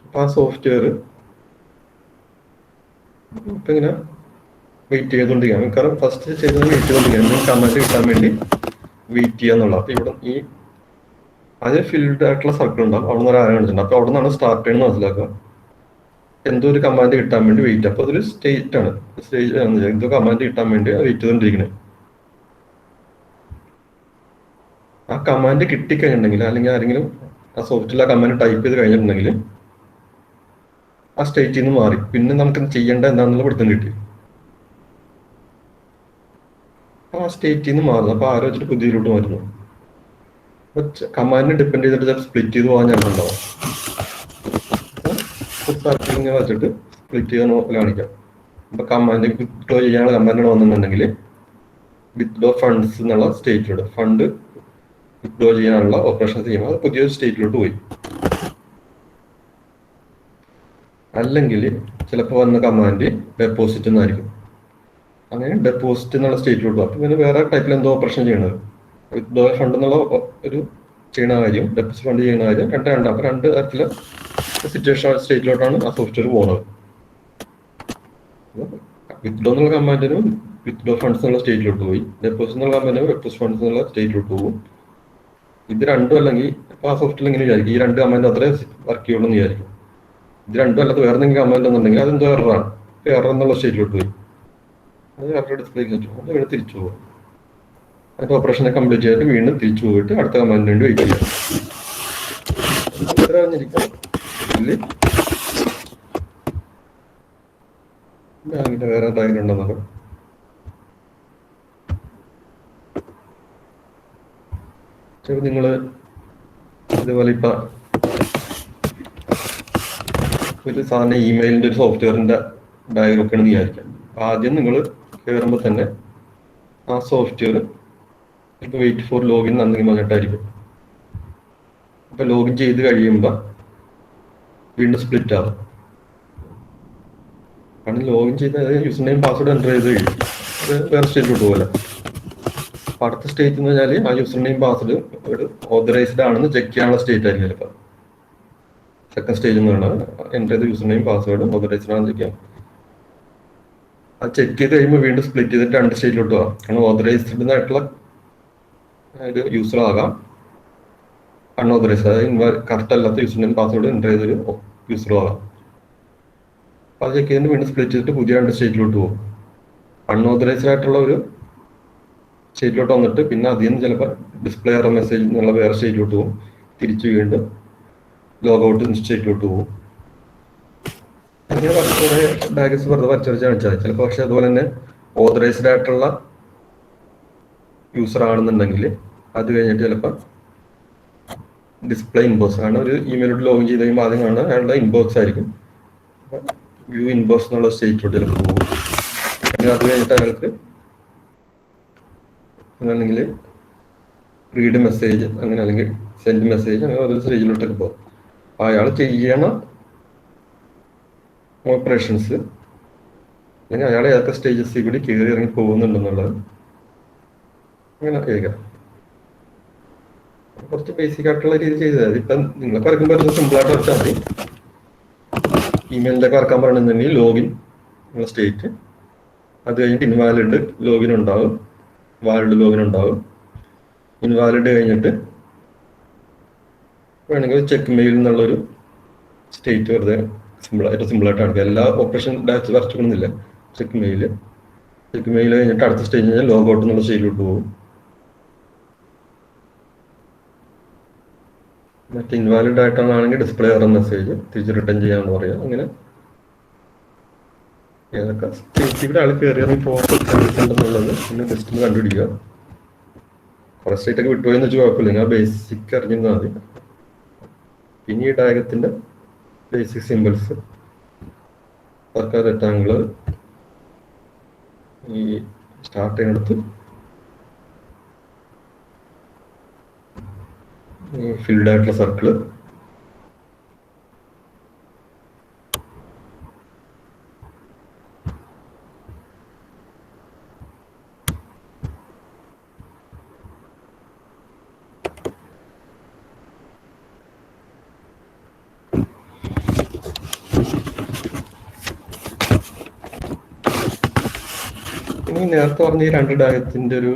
അപ്പൊ ആ സോഫ്റ്റ്വെയർ ഇപ്പൊ ഇങ്ങനെ വെയിറ്റ് ചെയ്തുകൊണ്ടിരിക്കുകയാണ്. കാരണം ഫസ്റ്റ് ചെയ്തത് വെയിറ്റ് ചെയ്തുകൊണ്ടിരിക്കുകയാണ്, കമാൻഡ് കിട്ടാൻ വേണ്ടി വെയിറ്റ് ചെയ്യാന്നുള്ള. അപ്പൊ ഇവിടെ ഈ അതിന് ഫിൽഡ് ആയിട്ടുള്ള സർക്കിൾ ഉണ്ടാവും. അവിടെ നിന്ന് ഒരു ആരോ കാണിച്ചിട്ടുണ്ട്. അപ്പൊ അവിടെ നിന്നാണ് സ്റ്റാർട്ട് ചെയ്യുന്നത് മനസ്സിലാക്കുക. എന്തോ ഒരു കമാൻഡ് കിട്ടാൻ വേണ്ടി വെയിറ്റ്. അപ്പൊ അതൊരു സ്റ്റേറ്റ് ആണ്. സ്റ്റേജ് എന്തോ കമാൻഡ് കിട്ടാൻ വേണ്ടി വെയിറ്റ് ചെയ്തുകൊണ്ടിരിക്കുന്നത്. ആ കമാൻഡ് കിട്ടിക്കഴിഞ്ഞിട്ടുണ്ടെങ്കിൽ അല്ലെങ്കിൽ ആരെങ്കിലും ആ സോഫ്റ്റ്വെയർ ആ കമാൻഡ് ടൈപ്പ് ചെയ്ത് കഴിഞ്ഞിട്ടുണ്ടെങ്കിൽ ആ സ്റ്റേറ്റിൽ നിന്ന് മാറി. പിന്നെ നമുക്ക് ചെയ്യേണ്ട എന്താണെന്നുള്ള പിടുത്തം കിട്ടി. ആ സ്റ്റേറ്റിൽ നിന്ന് മാറുന്നു. അപ്പൊ ആരോ വെച്ചിട്ട് പുതിയതിലോട്ട് മാറുന്നു. കമാൻഡിനെ ഡിപ്പെൻഡ് ചെയ്തിട്ട് സ്പ്ലിറ്റ് ചെയ്ത് പോകാൻ ഞാൻ ഉണ്ടാവും. സർക്കിളിങ്ങനെ വെച്ചിട്ട് സ്പ്ലിറ്റ് ചെയ്യാൻ കാണിക്കാം. അപ്പൊ കമാൻഡ് വിത്ഡ്രോ ചെയ്യാനുള്ള കമാൻഡ് വന്നിട്ടുണ്ടെങ്കിൽ വിത്ഡ്രോ ഫണ്ട്സ് എന്നുള്ള സ്റ്റേറ്റിലോട്ട് ഫണ്ട് വിത്ഡ്രോ ചെയ്യാനുള്ള ഓപ്പറേഷൻ ചെയ്യുമ്പോൾ അത് പുതിയൊരു സ്റ്റേറ്റിലോട്ട് പോയി. അല്ലെങ്കിൽ ചിലപ്പോൾ വന്ന കമാൻഡ് ഡെപ്പോസിറ്റ് എന്നായിരിക്കും. അങ്ങനെ ഡെപ്പോസിറ്റ് എന്നുള്ള സ്റ്റേറ്റിലോട്ട് പോകും. അപ്പൊ ഇങ്ങനെ വേറെ ടൈപ്പിൽ എന്തോ ഓപ്പറേഷൻ ചെയ്യണത്. വിത്ഡ്രോ ഫണ്ട് എന്നുള്ള ഒരു ചെയ്യുന്ന കാര്യം ഡെപ്പോസിറ്റ് ഫണ്ട് ചെയ്യുന്ന കാര്യം രണ്ടാണ്. അപ്പൊ രണ്ട് തരത്തില് സിറ്റുവേഷൻ സ്റ്റേറ്റിലോട്ടാണ് ആ സോഫ്റ്റ്വെയർ പോകുന്നത്. വിത്ഡ്രോ എന്നുള്ള കമാൻഡിനും വിത്ഡ്രോ ഫണ്ട്സ് എന്നുള്ള സ്റ്റേറ്റിലോട്ട് പോയി. ഡെപ്പോസിറ്റ് എന്നുള്ള കമാൻഡിനും ഡെപ്പോസിറ്റ് ഫണ്ട്സ് എന്നുള്ള സ്റ്റേറ്റിലോട്ട് പോകും. ഇത് രണ്ടും അല്ലെങ്കിൽ ഇപ്പൊ ആ സോഫ്റ്റ്വെയർ ഇങ്ങനെ വിചാരിക്കും ഈ രണ്ട് കമാൻഡ് അത്രേ വർക്ക് ചെയ്യുള്ളൂ എന്ന് വിചാരിക്കും. ഇത് രണ്ടും അല്ലാതെ വേറെ എന്തെങ്കിലും കമാൻഡ് എന്നുണ്ടെങ്കിൽ അതെന്തോ എററാണ്. ഇപ്പൊ എറർ എന്നുള്ള സ്റ്റേറ്റിലോട്ട് പോയി. അത് എറർ ഡിസ്പ്ലേ ചെയ്തിട്ട് അത് വീണ്ടും തിരിച്ചു പോകും. അതിന്റെ ഓപ്പറേഷനെ കംപ്ലീറ്റ് ചെയ്തിട്ട് വീണ്ടും തിരിച്ചു പോയിട്ട് അടുത്ത കമാൻഡിന് വേണ്ടി വെയിറ്റ് ചെയ്യാം. ബാങ്കിന്റെ വേറെ ഡയഗ്രം ഉണ്ടെന്നൊക്കെ നിങ്ങള് ഇതുപോലെ ഇപ്പൊ ഒരു സാധാരണ ഇമെയിലിന്റെ ഒരു സോഫ്റ്റ്വെയറിന്റെ ഡയഗ്രം ഒക്കെ ആണെന്ന് വിചാരിക്കാം. ആദ്യം നിങ്ങൾ കയറുമ്പോൾ തന്നെ ആ സോഫ്റ്റ്വെയർ ഇപ്പൊ വെയിറ്റ് ഫോർ ലോഗിൻ എന്തെങ്കിലും പറഞ്ഞിട്ടായിരിക്കും. അപ്പൊ ലോഗിൻ ചെയ്ത് കഴിയുമ്പോൾ വീണ്ടും സ്പ്ലിറ്റ് ആവും. കാരണം ലോഗിൻ ചെയ്ത് യൂസർ നെയിം പാസ്വേഡ് എൻ്റർ ചെയ്ത് കഴിയും. അത് വേറെ സ്റ്റേജിലോട്ട് പോലെ. അപ്പൊ അടുത്ത സ്റ്റേറ്റ് എന്ന് പറഞ്ഞാൽ ആ യൂസർ നെയിം പാസ്വേഡ് ഓതറൈസ്ഡ് ആണെന്ന് ചെക്ക് ചെയ്യാനുള്ള സ്റ്റേറ്റ് ആയിരിക്കും. ചിലപ്പോൾ സെക്കൻഡ് സ്റ്റേജ് എന്ന് പറഞ്ഞാൽ എൻ്റർ ചെയ്ത യൂസർ നെയിം പാസ്വേഡ് ഓതറൈസ്ഡ് ആണെന്ന് ചെക്ക് ചെയ്യാം. അത് ചെക്ക് ചെയ്ത് കഴിയുമ്പോൾ വീണ്ടും സ്പ്ലിറ്റ് ചെയ്തിട്ട് രണ്ട് സ്റ്റേജിലോട്ട് പോകാം. കാരണം ഓതറൈസ്ഡ് ആയിട്ടുള്ള ഒരു യൂസർ ആകാം, അൺഓതറൈസ്ഡ് അതായത് കറക്റ്റ് അല്ലാത്ത യൂസർ നെയിം പാസ്വേഡ് എൻ്റർ ചെയ്തൊരു യൂസറും ആകാം. അപ്പൊ അത് ചെക്ക് ചെയ്തിട്ട് വീണ്ടും സ്പ്ലിറ്റ് ചെയ്തിട്ട് പുതിയ രണ്ട് സ്റ്റേറ്റിലോട്ട് പോകും. അൺഓതറൈസ്ഡ് ആയിട്ടുള്ള ഒരു സ്റ്റേറ്റിലോട്ട് വന്നിട്ട് പിന്നെ അതിൽ നിന്ന് ചിലപ്പോൾ ഡിസ്പ്ലേ എറർ മെസ്സേജ് എന്നുള്ള വേറെ സ്റ്റേറ്റിലോട്ട് പോകും. തിരിച്ച് വീണ്ടും ലോഗൗട്ട് സ്റ്റേറ്റിലോട്ട് പോകും. അങ്ങനെ കുറേ ഡയഗ്രംസ് വെറുതെ വരച്ച് കാണിച്ചാൽ മതി. ചിലപ്പോൾ പക്ഷെ അതുപോലെ തന്നെ ഓതറൈസ്ഡ് ആയിട്ടുള്ള യൂസർ ആണെന്നുണ്ടെങ്കിൽ അത് കഴിഞ്ഞിട്ട് ചിലപ്പോൾ ഡിസ്പ്ലേ ഇൻബോക്സ് ആണ്. ഒരു ഇമെയിലോട്ട് ലോഗിൻ ചെയ്ത് കഴിയുമ്പോൾ ആദ്യം കാണുന്ന അയാളുടെ ഇൻബോക്സ് ആയിരിക്കും. വ്യൂ ഇൻബോക്സ് എന്നുള്ള സ്റ്റേറ്റിലോട്ട് ചിലപ്പോൾ പോകും. പിന്നെ അത് കഴിഞ്ഞിട്ട് അയാൾക്ക് അങ്ങനെയാണെങ്കിൽ റീഡ് മെസ്സേജ് അങ്ങനെ അല്ലെങ്കിൽ സെൻഡ് മെസ്സേജ് അങ്ങനെ ഓരോ സ്റ്റേജിലോട്ടൊക്കെ പോകും. അയാൾ ചെയ്യണ ഓപ്പറേഷൻസ് അല്ലെങ്കിൽ അയാൾ ഏതൊക്കെ സ്റ്റേജസിൽ കൂടി കയറി ഇറങ്ങി പോകുന്നുണ്ടെന്നുള്ളത് അങ്ങനെ ചെയ്യുക. കുറച്ച് ബേസിക് ആയിട്ടുള്ള രീതി ചെയ്താൽ മതി. ഇപ്പം നിങ്ങൾ വരയ്ക്കുമ്പോൾ സിമ്പിളായിട്ട് വരച്ചാൽ മതി. ഇമെയിലിലേക്ക് വരക്കാൻ പറയണമെന്നുണ്ടെങ്കിൽ ലോഗിൻ ഉള്ള സ്റ്റേറ്റ്, അത് കഴിഞ്ഞിട്ട് ഇൻവാലിഡ് ലോഗിൻ ഉണ്ടാവും, വാലിഡ് ലോഗിൻ ഉണ്ടാവും. ഇൻവാലിഡ് കഴിഞ്ഞിട്ട് വേണമെങ്കിൽ ചെക്ക് മെയിൽ എന്നുള്ളൊരു സ്റ്റേറ്റ് വെറുതെ സിമ്പിളായിട്ട് കാണിക്കുക. എല്ലാ ഓപ്പറേഷൻ ഡാച്ച് വരച്ചിടുന്നില്ല. ചെക്ക് മെയിൽ കഴിഞ്ഞിട്ട് അടുത്ത സ്റ്റേജ് കഴിഞ്ഞാൽ ലോഗ് ഔട്ട് എന്നുള്ള സ്റ്റേജിലോട്ട് പോകും. മറ്റേ ഇൻവാലിഡ് ആയിട്ടാണെങ്കിൽ ഡിസ്പ്ലേ എറർ മെസ്സേജ് തിരിച്ച് റിട്ടേൺ ചെയ്യാമെന്ന് പറയാം. അങ്ങനെ ഏതൊക്കെ സ്റ്റേറ്റിവിടെ ആൾ കയറി ഇറങ്ങി പോകാറുണ്ടെന്നുള്ളത് പിന്നെ ലിസ്റ്റ് കണ്ടുപിടിക്കുക. കുറെ സ്റ്റേറ്റ് ഒക്കെ വിട്ടുപോയെന്ന് വെച്ചാൽ കുഴപ്പമില്ല, നിങ്ങൾ ബേസിക് അറിഞ്ഞിരുന്നാൽ മതി. പിന്നെ ഈ ഡയഗ്രത്തിന്റെ ബേസിക് സിമ്പിൾസ്, സർക്കാർ റെക്ടാങ്കിള്, ഈ സ്റ്റാർട്ട് ചെയ്യുന്നിടത്ത് ഫിൽഡ് ആയിട്ടുള്ള സർക്കിള്, ഇനി നേരത്തെ പറഞ്ഞ ഈ രണ്ട് ഡയഗ്രത്തിന്റെ ഒരു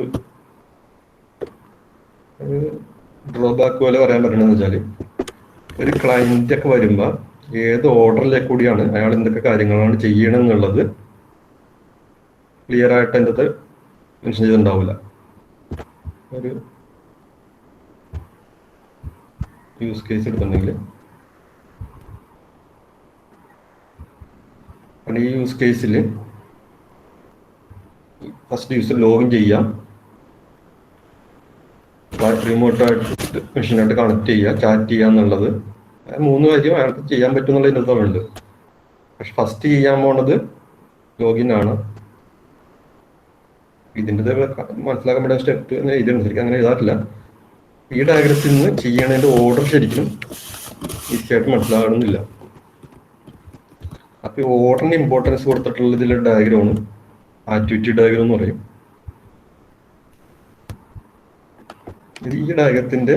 ഡ്രോബാക്ക് പോലെ പറയാൻ പറ്റണമെന്ന് വെച്ചാൽ, ഒരു ക്ലയന്റ് ഒക്കെ വരുമ്പോൾ ഏത് ഓർഡറിലേക്ക് കൂടിയാണ് അയാൾ എന്തൊക്കെ കാര്യങ്ങളാണ് ചെയ്യണമെന്നുള്ളത് ക്ലിയർ ആയിട്ട് എൻ്റെ അത് മെൻഷൻ ചെയ്തിട്ടുണ്ടാവില്ല. ഒരു യൂസ് കേസ് എടുക്കുന്നെങ്കിൽ ഈ യൂസ് കേസിൽ ഫസ്റ്റ് യൂസർ ലോഗിൻ ചെയ്യാം, റിമോട്ടായിട്ട് മെഷീനായിട്ട് കണക്ട് ചെയ്യുക, ചാറ്റ് ചെയ്യുക എന്നുള്ളത് 3 കാര്യം അയാൾക്ക് ചെയ്യാൻ പറ്റും എന്നുള്ളതിൻ്റെ അർത്ഥമുണ്ട്. പക്ഷെ ഫസ്റ്റ് ചെയ്യാൻ പോണത് ലോഗിൻ ആണ്. ഇതിൻ്റെ മനസ്സിലാക്കാൻ പറ്റുന്ന സ്റ്റെപ്പ് എഴുതിയിട്ടുണ്ട്, ശരിക്കും അങ്ങനെ എഴുതാറില്ല. ഈ ഡയഗ്രത്തിൽ നിന്ന് ചെയ്യണതിൻ്റെ ഓർഡർ ശരിക്കും ഈസി ആയിട്ട് മനസ്സിലാകണമെന്നില്ല. അപ്പൊ ഈ ഓർഡറിന് ഇമ്പോർട്ടൻസ് കൊടുത്തിട്ടുള്ള ഇതിലെ ഡയഗ്രമാണ് ആക്ടിവിറ്റി ഡയഗ്രം എന്ന് പറയും. ഈ ഡയഗ്രത്തിന്റെ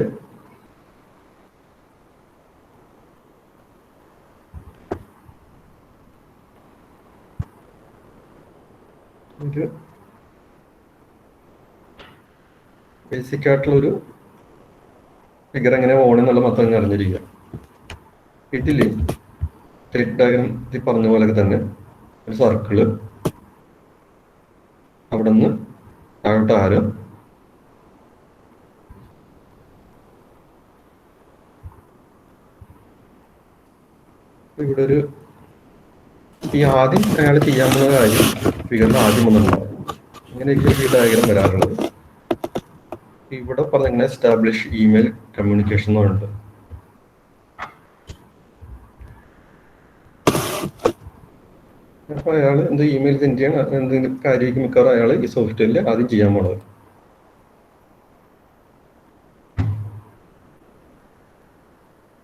ഒരു ബേസിക് ആയിട്ടുള്ളൊരു ഫിഗർ എങ്ങനെ പോകണമെന്നുള്ള മാത്രം അറിഞ്ഞിരിക്കുക. ഇതില് ത്രെഡ് ഡയഗ്രം ഈ പറഞ്ഞ പോലെ തന്നെ ഒരു സർക്കിള്, അവിടെ നിന്ന് താഴോട്ട് ആരോ, ഇവിടെ ഒരു ഈ ആദ്യം അയാൾ ചെയ്യാൻ പോകുന്ന കാര്യം ഫിഗറിൽ ആദ്യം വന്നിട്ടുണ്ടാവും. ഇങ്ങനെയൊക്കെ ഈ ഡയഗ്രം വരാറുള്ളത്. ഇവിടെ പറഞ്ഞ എസ്റ്റാബ്ലിഷ് ഇമെയിൽ കമ്മ്യൂണിക്കേഷൻ എന്ന് പറയുന്നുണ്ട്. അപ്പൊ അയാൾ എന്ത് ഇമെയിൽ സെൻഡ് ചെയ്യാൻ എന്തെങ്കിലും കാര്യമായിരിക്കും മിക്കവാറും അയാൾ ഈ സോഫ്റ്റ്വെയറിൽ ആദ്യം ചെയ്യാൻ പോണത്.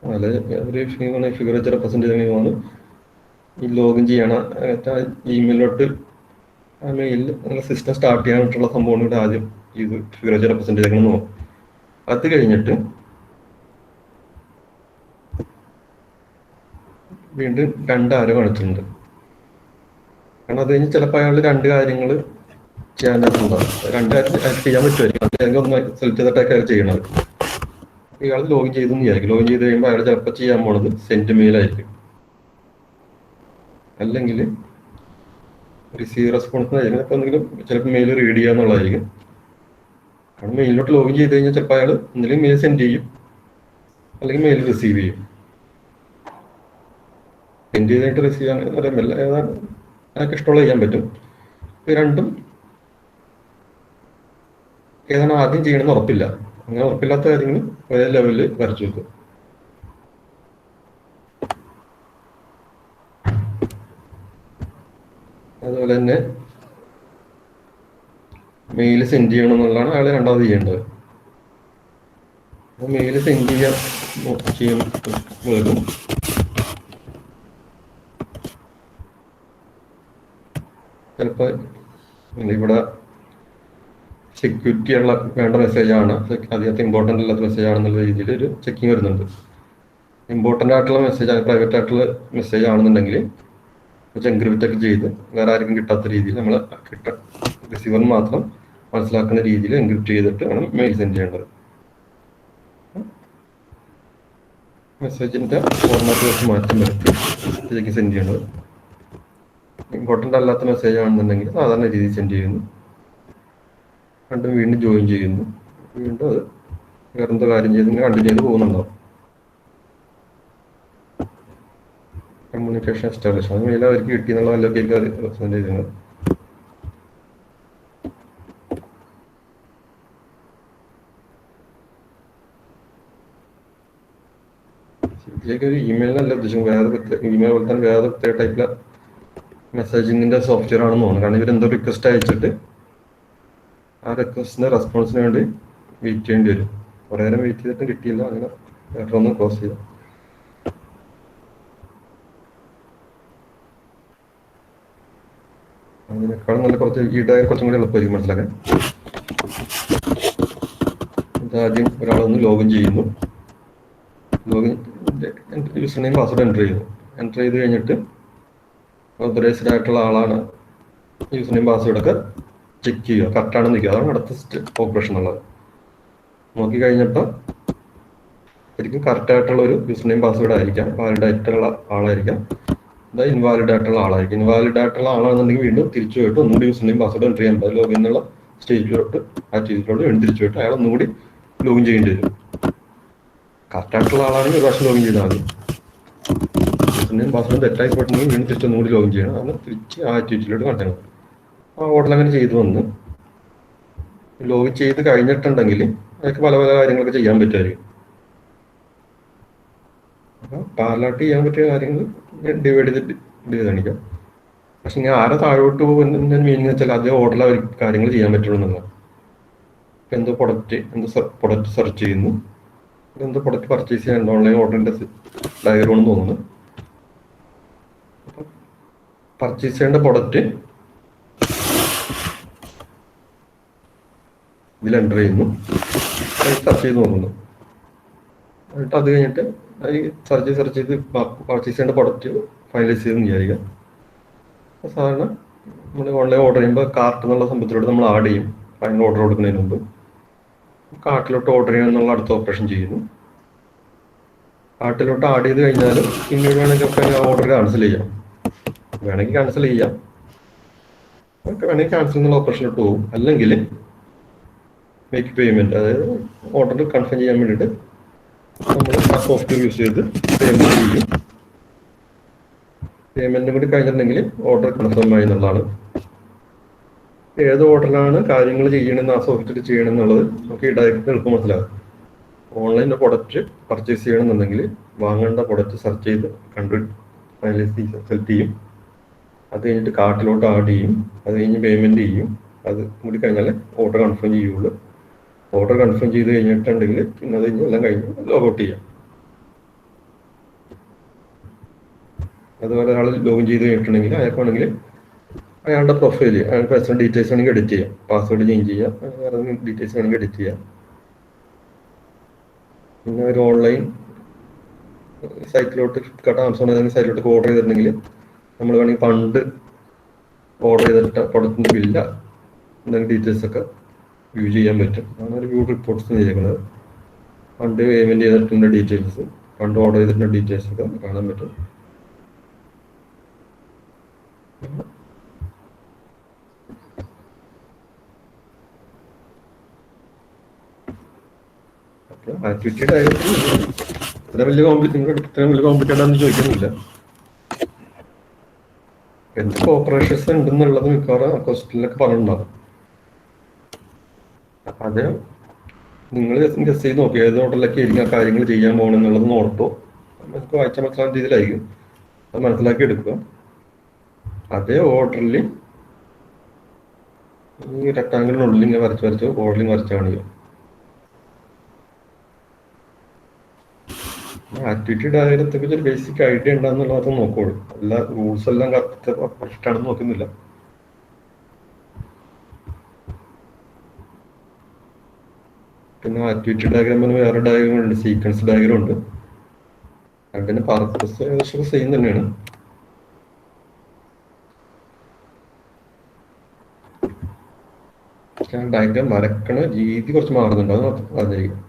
അല്ലെ ഒരു ഫിഗർ വെച്ച് റെപ്രസെന്റ് ചെയ്തെങ്കിൽ ഈ ലോഗിൻ ചെയ്യണ ഇമെയിലോട്ട് ആ മെയിലിൽ നിങ്ങളുടെ സിസ്റ്റം സ്റ്റാർട്ട് ചെയ്യാനായിട്ടുള്ള സംഭവം കൂടെ ആദ്യം ഇത് ഫിഗർ വെച്ച് റെപ്രസെന്റ് ചെയ്തെങ്കിൽ നോക്കും. അത് കഴിഞ്ഞിട്ട് വീണ്ടും 2 ആരോ കാണിച്ചിട്ടുണ്ട്. കാരണം അത് കഴിഞ്ഞ് ചിലപ്പോൾ അയാൾ 2 കാര്യങ്ങൾ ചെയ്യാനായിട്ടുണ്ടാവും. 2 കാര്യം ചെയ്യാൻ പറ്റുമായിരിക്കും, അല്ലെങ്കിൽ ഒന്ന് സെലക്ട് ചെയ്തിട്ടൊക്കെ അയാൾ ചെയ്യണത്. ഇയാൾ ലോഗിൻ ചെയ്തെന്ന് വിചാരിക്കും. ലോഗിൻ ചെയ്ത് കഴിയുമ്പോൾ അയാൾ ചിലപ്പോൾ ചെയ്യാൻ പോണത് സെൻഡ് മെയിൽ ആയിരിക്കും, അല്ലെങ്കിൽ റിസീവ് റെസ്പോൺസ് ആയിരിക്കും. അപ്പോൾ എന്തെങ്കിലും ചിലപ്പോൾ മെയിൽ റീഡ് ചെയ്യുക എന്നുള്ളതായിരിക്കും. കാരണം മെയിലിലോട്ട് ലോഗിൻ ചെയ്ത് കഴിഞ്ഞാൽ ചിലപ്പോൾ അയാൾ എന്തെങ്കിലും മെയിൽ സെൻഡ് ചെയ്യും, അല്ലെങ്കിൽ മെയിൽ റിസീവ് ചെയ്യും. സെൻഡ് ചെയ്തിട്ട് റിസീവ് ചെയ്യാൻ ഏതാണ് അതൊക്കെ ഇഷ്ടമുള്ള ചെയ്യാൻ പറ്റും. രണ്ടും ഏതാണ് ആദ്യം ചെയ്യണമെന്ന് ഉറപ്പില്ല. അങ്ങനെ ഉറപ്പില്ലാത്ത കാര്യങ്ങൾ ഒരേ ലെവലിൽ വരച്ചു വെക്കും. അതുപോലെ തന്നെ മെയിൽ സെൻഡ് ചെയ്യണം എന്നുള്ളതാണ് അയാൾ രണ്ടാമത് ചെയ്യേണ്ടത്. മെയിൽ സെൻഡ് ചെയ്യാൻ ചെയ്യാൻ വരും. ചിലപ്പോൾ ഇവിടെ സെക്യൂരിറ്റി ഉള്ള വേണ്ട മെസ്സേജാണ്, അതിനകത്ത് ഇമ്പോർട്ടൻ്റ് അല്ലാത്ത മെസ്സേജ് ആണെന്നുള്ള രീതിയിൽ ഒരു ചെക്കിങ് വരുന്നുണ്ട്. ഇമ്പോർട്ടൻ്റ് ആയിട്ടുള്ള മെസ്സേജ്, പ്രൈവറ്റ് ആയിട്ടുള്ള മെസ്സേജ് ആണെന്നുണ്ടെങ്കിൽ എൻക്രിപ്റ്റ് ഒക്കെ ചെയ്ത് വേറെ ആർക്കും കിട്ടാത്ത രീതിയിൽ നമ്മൾ റിസീവറിന് മാത്രം മനസ്സിലാക്കുന്ന രീതിയിൽ എൻക്രിപ്റ്റ് ചെയ്തിട്ട് വേണം മെയിൽ സെൻഡ് ചെയ്യേണ്ടത്. മെസ്സേജിൻ്റെ ഫോർമാറ്റ് വെച്ച് മാറ്റം വരുത്തി ഇതിലേക്ക് സെൻഡ് ചെയ്യേണ്ടത്. ഇമ്പോർട്ടൻ്റ് അല്ലാത്ത മെസ്സേജ് ആണെന്നുണ്ടെങ്കിൽ സാധാരണ രീതിയിൽ സെൻഡ് ചെയ്യുന്നു, രണ്ടും വീണ്ടും ജോയിൻ ചെയ്യുന്നു, വീണ്ടും അത് വേറെന്തോ കാര്യം ചെയ്ത് കണ്ടിന്യൂ ചെയ്ത് പോകുന്നുണ്ടാവും. കമ്മ്യൂണിക്കേഷൻ എസ്റ്റാബ്ലിഷ് അത് മെയിൽ അവർക്ക് കിട്ടി എന്നുള്ള വല്ലതൊക്കെ സെൻഡ് ചെയ്യുന്നത്. ഇതിലേക്ക് ഒരു ഇമെയിലിനല്ല ഉദ്ദേശിക്കും, ഇമെയിൽ പോലെ തന്നെ വേറെ പ്രത്യേക ടൈപ്പിലെ മെസ്സേജിങ്ങിൻ്റെ സോഫ്റ്റ്വെയർ ആണെന്ന് തോന്നുന്നു. കാരണം ഇവരെന്തോ റിക്വസ്റ്റ് അയച്ചിട്ട് ആ റിക്വസ്റ്റിൻ്റെ റെസ്പോൺസിന് വേണ്ടി വെയിറ്റ് ചെയ്യേണ്ടി വരും. കുറേ നേരം വെയിറ്റ് ചെയ്തിട്ടും കിട്ടിയില്ല, അങ്ങനെ ലെറ്റർ ഒന്ന് ക്ലോസ് ചെയ്തു. അതിനേക്കാളും നല്ല കുറച്ച് കുറച്ചും കൂടി എളുപ്പമായിരിക്കും മനസ്സിലാക്കാൻ. ആദ്യം ഒരാളൊന്ന് ലോഗിൻ ചെയ്യുന്നു, login user name password enter ചെയ്ത് കഴിഞ്ഞിട്ട് ഓതറൈസ്ഡ് ആയിട്ടുള്ള ആളാണ് യൂസർ നെയിം പാസ്വേഡൊക്കെ ചെക്ക് ചെയ്യുക, കറക്റ്റാണെന്ന് നിൽക്കുക. അതാണ് അടുത്ത ഓപ്പറേഷൻ ഉള്ളത്. നോക്കി കഴിഞ്ഞപ്പോൾ ശരിക്കും കറക്റ്റായിട്ടുള്ള ഒരു യൂസർ നെയിം പാസ്വേഡ് ആയിരിക്കാം, വാലിഡ് ആയിട്ടുള്ള ആളായിരിക്കാം, അത് ഇൻവാലിഡ് ആയിട്ടുള്ള ആളായിരിക്കും. ഇൻവാലിഡ് ആയിട്ടുള്ള ആളാണെന്നുണ്ടെങ്കിൽ വീണ്ടും തിരിച്ചു പോയിട്ട് ഒന്നുകൂടി യൂസർ നെയിം പാസ്വേഡ് എൻ്റർ ചെയ്യാൻ പറ്റും. ലോഗിൻ എന്നുള്ള സ്റ്റേജിലോട്ട് ആക്ടിവിറ്റിയിലോട്ട് വീണ്ടും തിരിച്ചു പോയിട്ട് അയാൾ ഒന്നുകൂടി ലോഗിൻ ചെയ്യേണ്ടി വരും. കറക്റ്റായിട്ടുള്ള ആളാണെങ്കിൽ ഒരു പ്രാവശ്യം ലോഗിൻ ചെയ്താൽ മതി. യൂസർ നെയിം പാസ്വേഡ് തെറ്റായി പോയിട്ടുണ്ടെങ്കിൽ വീണ്ടും തിരിച്ച് ഒന്നുകൂടി ലോഗിൻ ചെയ്യണം, അതാണ് തിരിച്ച് ആ ആക്ടിവിറ്റിയിലോട്ട് കണ്ടത്. ആ ഓർഡർ അങ്ങനെ ചെയ്തു വന്ന് ലോഗിൻ ചെയ്ത് കഴിഞ്ഞിട്ടുണ്ടെങ്കിൽ അതൊക്കെ പല പല കാര്യങ്ങളൊക്കെ ചെയ്യാൻ പറ്റുമായിരിക്കും. അപ്പോൾ പാരലായിട്ട് ചെയ്യാൻ പറ്റിയ കാര്യങ്ങൾ ഡിവൈഡ് ചെയ്ത് കാണിക്കാം. പക്ഷെ ഞാൻ ആരെ താഴോട്ട് പോകുന്ന മീനിങ് വെച്ചാൽ അതേ ഓർഡറിൽ അവർ കാര്യങ്ങൾ ചെയ്യാൻ പറ്റുള്ളൂ എന്നുള്ളതാണ്. ഇപ്പം എന്തോ പ്രൊഡക്റ്റ് സെർച്ച് ചെയ്യുന്നു, എന്തോ പ്രൊഡക്റ്റ് പർച്ചേസ് ചെയ്യാൻ ഓൺലൈൻ ഓർഡറിൻ്റെ ഡയഗ്രാമെന്ന് തോന്നുന്നു. അപ്പം പർച്ചേസ് ചെയ്യേണ്ട പ്രൊഡക്റ്റ് ഇതിൽ എൻ്റർ ചെയ്യുന്നു, സെർച്ച് ചെയ്ത് നോക്കുന്നു. എന്നിട്ട് അത് കഴിഞ്ഞിട്ട് സെർച്ച് ചെയ്ത് പർച്ചേസ് ചെയ്യേണ്ട പ്രൊഡക്റ്റ് ഫൈനലൈസ് ചെയ്തെന്ന് വിചാരിക്കുക. സാധാരണ നമ്മൾ ഓൺലൈൻ ഓർഡർ ചെയ്യുമ്പോൾ കാർട്ട് എന്നുള്ള സംഭവത്തിലോട്ട് നമ്മൾ ആഡ് ചെയ്യും. ഫൈനൽ ഓർഡർ കൊടുക്കുന്നതിന് മുമ്പ് കാർട്ടിലോട്ട് ഓർഡർ ചെയ്യണം എന്നുള്ള അടുത്ത ഓപ്പറേഷൻ ചെയ്യുന്നു. കാർട്ടിലോട്ട് ആഡ് ചെയ്ത് കഴിഞ്ഞാൽ പിന്നീട് വേണമെങ്കിൽ ഓർഡർ ക്യാൻസൽ ചെയ്യാം, വേണമെങ്കിൽ ക്യാൻസൽ ചെയ്യാം, വേണമെങ്കിൽ ക്യാൻസൽ എന്നുള്ള ഓപ്പറേഷനിലോട്ട് പോകും. അല്ലെങ്കിൽ മേക്ക് പേയ്മെൻറ്റ്, അതായത് ഓർഡർ കൺഫേം ചെയ്യാൻ വേണ്ടിയിട്ട് നമ്മൾ ആ സോഫ്റ്റ്വെയർ യൂസ് ചെയ്ത് പേയ്മെൻറ്റ് ചെയ്യും. പേയ്മെൻറ്റും കൂടി കഴിഞ്ഞിട്ടുണ്ടെങ്കിൽ ഓർഡർ കൺഫേം ആയി എന്നുള്ളതാണ്. ഏത് ഓർഡറിലാണ് കാര്യങ്ങൾ ചെയ്യണമെന്ന് ആ സോഫ്റ്റ്വെയർ ചെയ്യണമെന്നുള്ളത് നമുക്ക് ഈ ഡയറക്റ്റ് എളുപ്പം മനസ്സിലാകും. ഓൺലൈനിൻ്റെ പ്രൊഡക്റ്റ് പർച്ചേസ് ചെയ്യണമെന്നുണ്ടെങ്കിൽ വാങ്ങേണ്ട പ്രൊഡക്റ്റ് സെർച്ച് ചെയ്ത് കണ്ട് ഫൈനലൈസ് സെലക്ട് ചെയ്യും. അത് കഴിഞ്ഞിട്ട് കാർട്ടിലോട്ട് ആഡ് ചെയ്യും, അത് കഴിഞ്ഞ് പേയ്മെൻറ്റ് ചെയ്യും. അത് കൂടി കഴിഞ്ഞാൽ ഓർഡർ കൺഫേം ചെയ്യുള്ളൂ. ഓർഡർ കൺഫേം ചെയ്ത് കഴിഞ്ഞിട്ടുണ്ടെങ്കിൽ പിന്നെ അത് കഴിഞ്ഞ് എല്ലാം കഴിഞ്ഞ് ലോഗൗട്ട് ചെയ്യാം. അതുപോലെ ഒരാൾ ലോഗിൻ ചെയ്ത് കഴിഞ്ഞിട്ടുണ്ടെങ്കിൽ അയാൾക്കാണെങ്കിൽ അയാളുടെ പ്രൊഫൈൽ, അയാളുടെ പേഴ്സണൽ ഡീറ്റെയിൽസ് വേണമെങ്കിൽ എഡിറ്റ് ചെയ്യാം, പാസ്വേഡ് ചേഞ്ച് ചെയ്യാം, വേറെ ഡീറ്റെയിൽസ് വേണമെങ്കിൽ എഡിറ്റ് ചെയ്യാം. പിന്നെ ഒരു ഓൺലൈൻ സൈറ്റിലോട്ട് ഫ്ലിപ്കാർട്ട് ആമസോൺ ഏതെങ്കിലും സൈറ്റിലോട്ട് ഓർഡർ ചെയ്തിട്ടുണ്ടെങ്കിൽ നമ്മൾ വേണമെങ്കിൽ ഫണ്ട് ഓർഡർ ചെയ്തിട്ട് പ്രൊഡക്റ്റിൻ്റെ ബില്ല എന്തെങ്കിലും ഡീറ്റെയിൽസ് ഒക്കെ വ്യൂ ചെയ്യാൻ പറ്റും. അതാണ് ഒരു വ്യൂ റിപ്പോർട്ട്സ് ചെയ്തേക്കുന്നത്. ഫണ്ട് പേയ്മെൻറ്റ് ചെയ്തിട്ടുള്ള ഡീറ്റെയിൽസ്, ഫണ്ട് ഓർഡർ ചെയ്തിട്ടുള്ള ഡീറ്റെയിൽസ് ഒക്കെ കാണാൻ പറ്റും. അപ്പോൾ ആക്ടിവിറ്റിയുടെ കാര്യത്തിൽ ഇത്രയും വലിയ കോംപ്ലിക്കേറ്റഡ് ആണെന്ന് ചോദിക്കുന്നില്ല. എന്തൊക്കെ ഓപ്പറേഷൻസ് ഉണ്ടെന്നുള്ളത് മിക്കവാറും ക്വസ്റ്റ്യനിലൊക്കെ പറഞ്ഞിട്ടുണ്ടാകും. അപ്പം അത് നിങ്ങൾ ഗസ് ചെയ്ത് നോക്കി ഏത് ഓർഡറിലൊക്കെ ആയിരിക്കും ആ കാര്യങ്ങൾ ചെയ്യാൻ പോകണമെന്നുള്ളത് ഓർത്തോ, നമുക്ക് വായിച്ചാൽ മനസ്സിലാകുന്ന രീതിയിലായിരിക്കും. അത് മനസ്സിലാക്കി എടുക്കുക. അതേ ഓർഡറിൽ ഈ റെക്ടാങ്കിളിനുള്ളിൽ ഇങ്ങനെ വരച്ച് ഓർഡറിൽ വരച്ച് കാണിക്കുക. ആക്ടിവിറ്റി ഡയഗ്രത്തെ കുറിച്ച് ഒരു ബേസിക് ഐഡിയ ഉണ്ടാകുന്നുള്ള മാത്രം നോക്കുള്ളൂ. എല്ലാ റൂൾസ് എല്ലാം കറക്റ്റ് പെർഫെക്റ്റ് ആണെന്ന് നോക്കുന്നില്ല. പിന്നെ ആക്ടിവിറ്റി ഡയഗ്രാമിന് വേറെ ഡയഗ്രാം ഉണ്ട്, സീക്വൻസ് ഡയഗ്രാം ഉണ്ട്. അതിന്റെ പർപ്പസ് ഏകദേശം സെയിം തന്നെയാണ്. ഡയഗ്രാം വരക്കണ രീതി കുറച്ച് മാറുന്നുണ്ട്, അത് പറഞ്ഞിരിക്കും.